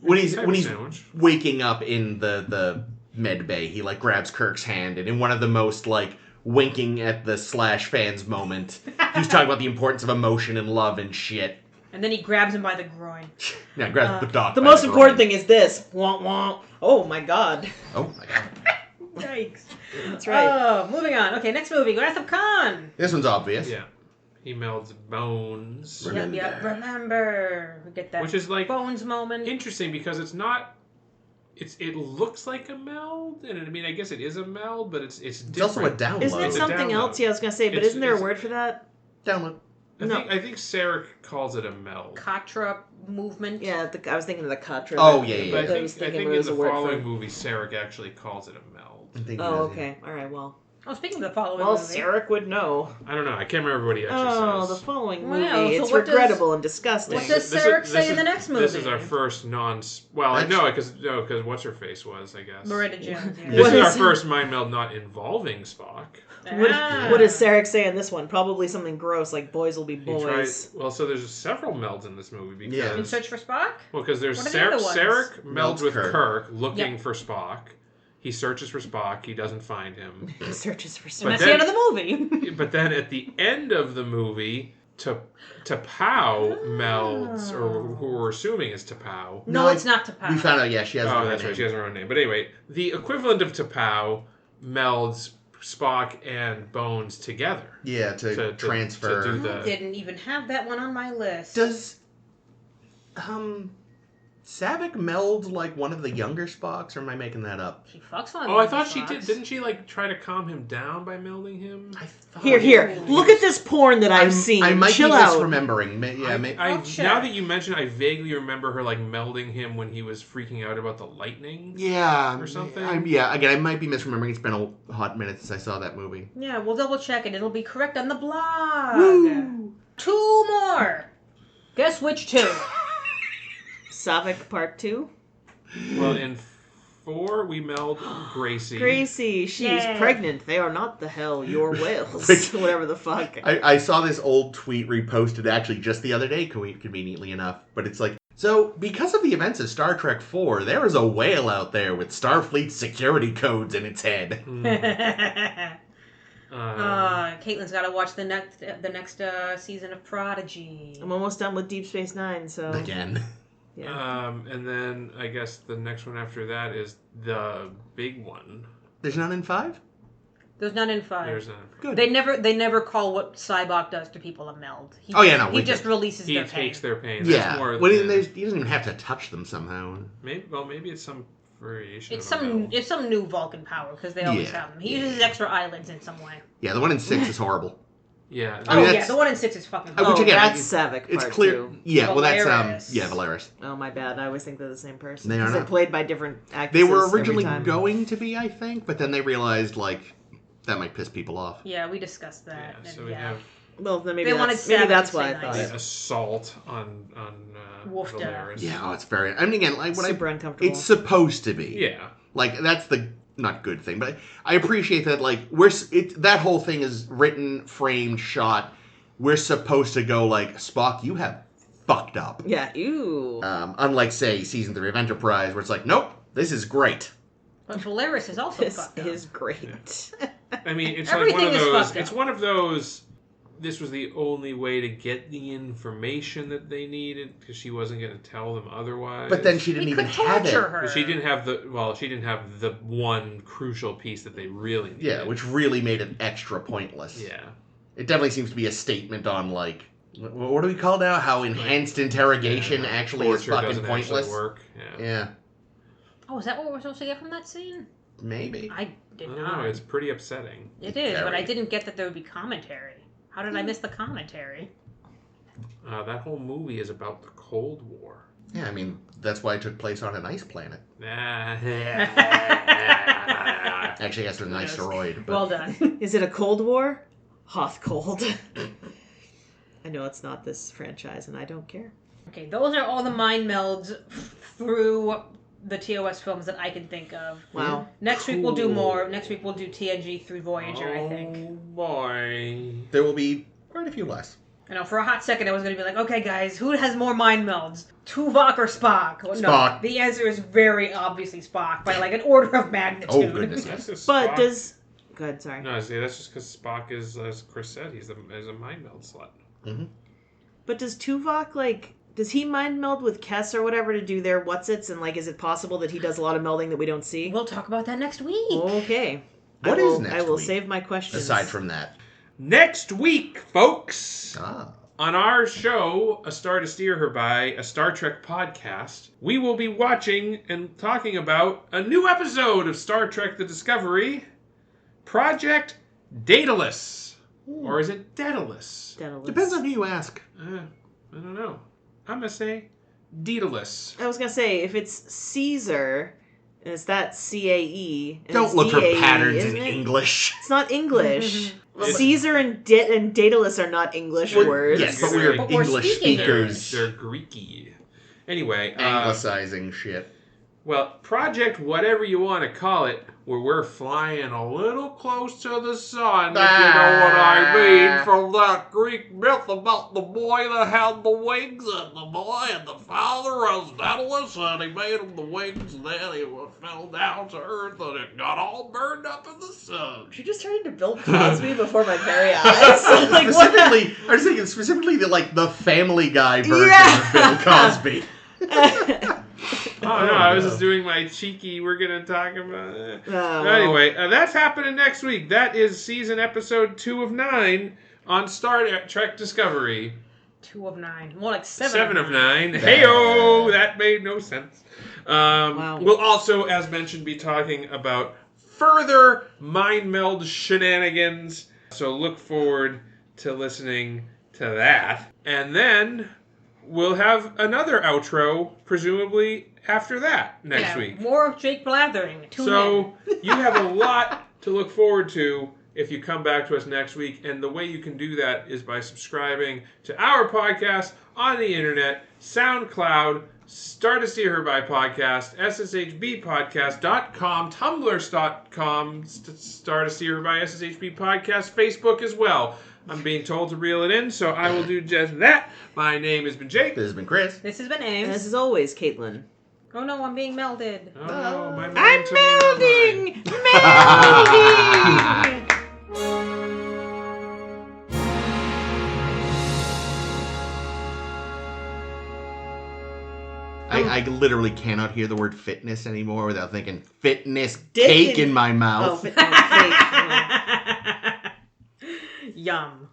when he's Type when of he's sandwich. waking up in the med bay, he like grabs Kirk's hand, and in one of the most like winking at the Slash fans moment, he's talking about the importance of emotion and love and shit. And then he grabs him by the groin. Yeah, grabs the dog. The by most important groin. thing is this. Womp womp. Oh my god. Oh my god, Yikes. That's right. Oh, moving on. Okay, next movie, Wrath of Khan. this one's obvious. Yeah. He melds bones. Remember. We get that Which is like bones moment. interesting because it's not. It looks like a meld, and I mean I guess it is a meld, but it's different. It's also a download. Isn't it It's a something download. else? Yeah, I was gonna say, but isn't there a word for that? Download. I think Sarek calls it a meld. Katra movement. Yeah, I was thinking of the Katra. Oh, yeah. But I I was think thinking in there was the a word following for. movie, Sarek actually calls it a meld. Oh, okay. All right. Well, Speaking of the following well, movie. Sarek would know. I don't know. I can't remember what he actually Oh, says. the following movie. Well, so It's what does- regrettable and disgusting. What does Sarek say in the next movie? This is our first Well, I know because what's her face was, I guess. Miranda Jones. Yeah. This What is our is- first mind meld not involving Spock. What does Sarek say in this one? Probably something gross, like boys will be He boys. so there's several melds in this movie because In Search for Spock? because there's What are the other ones? Sarek melds Melds with Kirk. Kirk looking Yep. for Spock. He searches for Spock. He doesn't find him. He searches for And something. that's the end of the movie. But then at the end of the movie, T'Pau melds, or who we're assuming is T'Pau. No, it's not T'Pau. We found out, she has Oh, her that's name. right. She has her own name. But anyway, the equivalent of T'Pau melds Spock and Bones together. Yeah, to transfer. to do I didn't even have that one on my list. Does Saavik meld like one of the younger Spocks, or am I making that up? She fucks on Oh, I these thought she Spocks. did. Didn't she like try to calm him down by melding him? I thought Here. Look at this porn that I've seen. I might Chill be out. misremembering. I'll check. Now that you mention, I vaguely remember her like melding him when he was freaking out about the lightning. Yeah, Or something? Again, I might be misremembering. It's been a hot minute since I saw that movie. Yeah, we'll double check it. It'll be correct on the blog. Woo! 2 more. Guess which 2? Saavik Part 2. Well, in 4 we meld Gracie. Gracie, she's Yay. pregnant. They are not the hell your whales. Which- Whatever the fuck. I saw this old tweet reposted actually just the other day, conveniently enough. But it's like, so because of the events of Star Trek 4, there is a whale out there with Starfleet security codes in its head. Caitlin's got to watch the next season of Prodigy. I'm almost done with Deep Space Nine, so Again. yeah. And then I guess the next one after that is the big one. There's none in 5? There's none in 5. There's none. Good. They never call what Cybok does to people a meld. He we just do. releases He their takes pain. their pain. Yeah. That's more Well, he than- doesn't even have to touch them somehow. maybe it's some variation. It's of a meld. some new Vulcan power because they always Yeah. have them. He uses extra eyelids in some way. Yeah, the one in 6 is horrible. Yeah. I mean, yeah, that's- the one in 6 is fucking. which Oh, again, that's Saavik It's Part clear. 2. Yeah, well, that's Valeris. Valeris. Oh, my bad. I always think they're the same person. They are 'Cause not. They're played by different actors. They were originally going to be, I think, but then they realized like that might piss people off. Yeah, we discussed that. Yeah, and so we have Well, then They maybe wanted that's, maybe Saavik that's to why I say thought nice. it. assault on Woofda. Valeris. Yeah, oh, it's very. I mean, again, like when Super uncomfortable. it's supposed to be. Yeah. Like that's the not good thing, but I appreciate that. Like that whole thing is written, framed, shot. We're supposed to go like Spock, you have fucked up. Yeah, ew. Unlike say season 3 of Enterprise, where it's like, nope, this is great. But Valeris is also This fucked up. is great. I mean, it's Everything like one of is those. fucked It's up. one of those. This was the only way to get the information that they needed because she wasn't going to tell them otherwise. But then she didn't He even could have it. torture her. But she didn't have the one crucial piece that they really needed. Yeah, which really made it extra pointless. Yeah. It definitely seems to be a statement on like, what do we call now? How enhanced interrogation actually is Torture fucking doesn't pointless. actually work. Yeah. Yeah, Oh, is that what we're supposed to get from that scene? maybe. I did I don't not. know. It's pretty upsetting. It is, but I Very. didn't get that there would be commentary. How did I miss the commentary? That whole movie is about the Cold War. Yeah, I mean that's why it took place on an ice planet. Actually, that's an Yes. asteroid. But Well done. Is it a Cold War? Hoth cold. I know it's not this franchise, and I don't care. Okay, those are all the mind melds through the TOS films that I can think of. Wow. Next week we'll do Cool. more. Next week we'll do TNG through Voyager, I think. Oh boy. there will be quite a few less. I know, for a hot second I was going to be like, okay guys, who has more mind melds? Tuvok or Spock? Well, no, Spock. the answer is very obviously Spock, by like an order of magnitude. Oh goodness. That's just But Spock. does... Go ahead, sorry. No, see, that's just because Spock is, as Chris said, he's a mind meld slut. But does Tuvok, like... Does he mind meld with Kess or whatever to do their what's-its? And, like, is it possible that he does a lot of melding that we don't see? We'll talk about that next week. Okay. What I is will, next I will week? save my questions. Aside from that, Next week, folks, Ah. on our show, A Star to Steer Her By, a Star Trek podcast, we will be watching and talking about a new episode of Star Trek The Discovery, Project Daedalus. Or is it Daedalus? Depends on who you ask. I don't know. I'm going to say Daedalus. I was gonna say, if it's Caesar, is that CAE? and Don't it's look for DAE, patterns in isn't it? English. It's not English. It's- Caesar and Daedalus are not English words. Yes, but They're- we're we're English speaking speakers. They're Greeky. Anyway, Anglicizing shit. well, Project whatever you want to call it, where we're flying a little close to the sun, if you know what I mean, from that Greek myth about the boy that had the wings, and the boy and the father was Daedalus, and he made him the wings, and then he fell down to earth, and it got all burned up in the sun. She just turned into Bill Cosby before my very eyes. Like, what? Specifically, I was thinking specifically the Family Guy version Yeah. of Bill Cosby. Oh, no, I was just doing my cheeky, we're going to talk about it. Oh, well. Anyway, that's happening next week. That is season episode 2 of 9 on Star Trek Discovery. 2 of 9. More like 7, 7 of 9. Bad. Hey-oh! That made no sense. Wow. We'll also, as mentioned, be talking about further mind meld shenanigans. So look forward to listening to that. And then we'll have another outro, presumably after that next week. More of Jake blathering. Tune in. So you have a lot to look forward to if you come back to us next week. And the way you can do that is by subscribing to our podcast on the internet, SoundCloud, Star to Steer Her By Podcast, sshbpodcast.com, tumblr.com, Star to Steer Her By SSHB Podcast, Facebook as well. I'm being told to reel it in, so I will do just that. My name has been Jake. This has been Chris. This has been And Ames. as always, Caitlin. Oh no, I'm being melded. Oh no, my I'm momentum is melding! Melding! I literally cannot hear the word fitness anymore without thinking fitness Dick cake in- in my Oh, mouth. fake. Yum.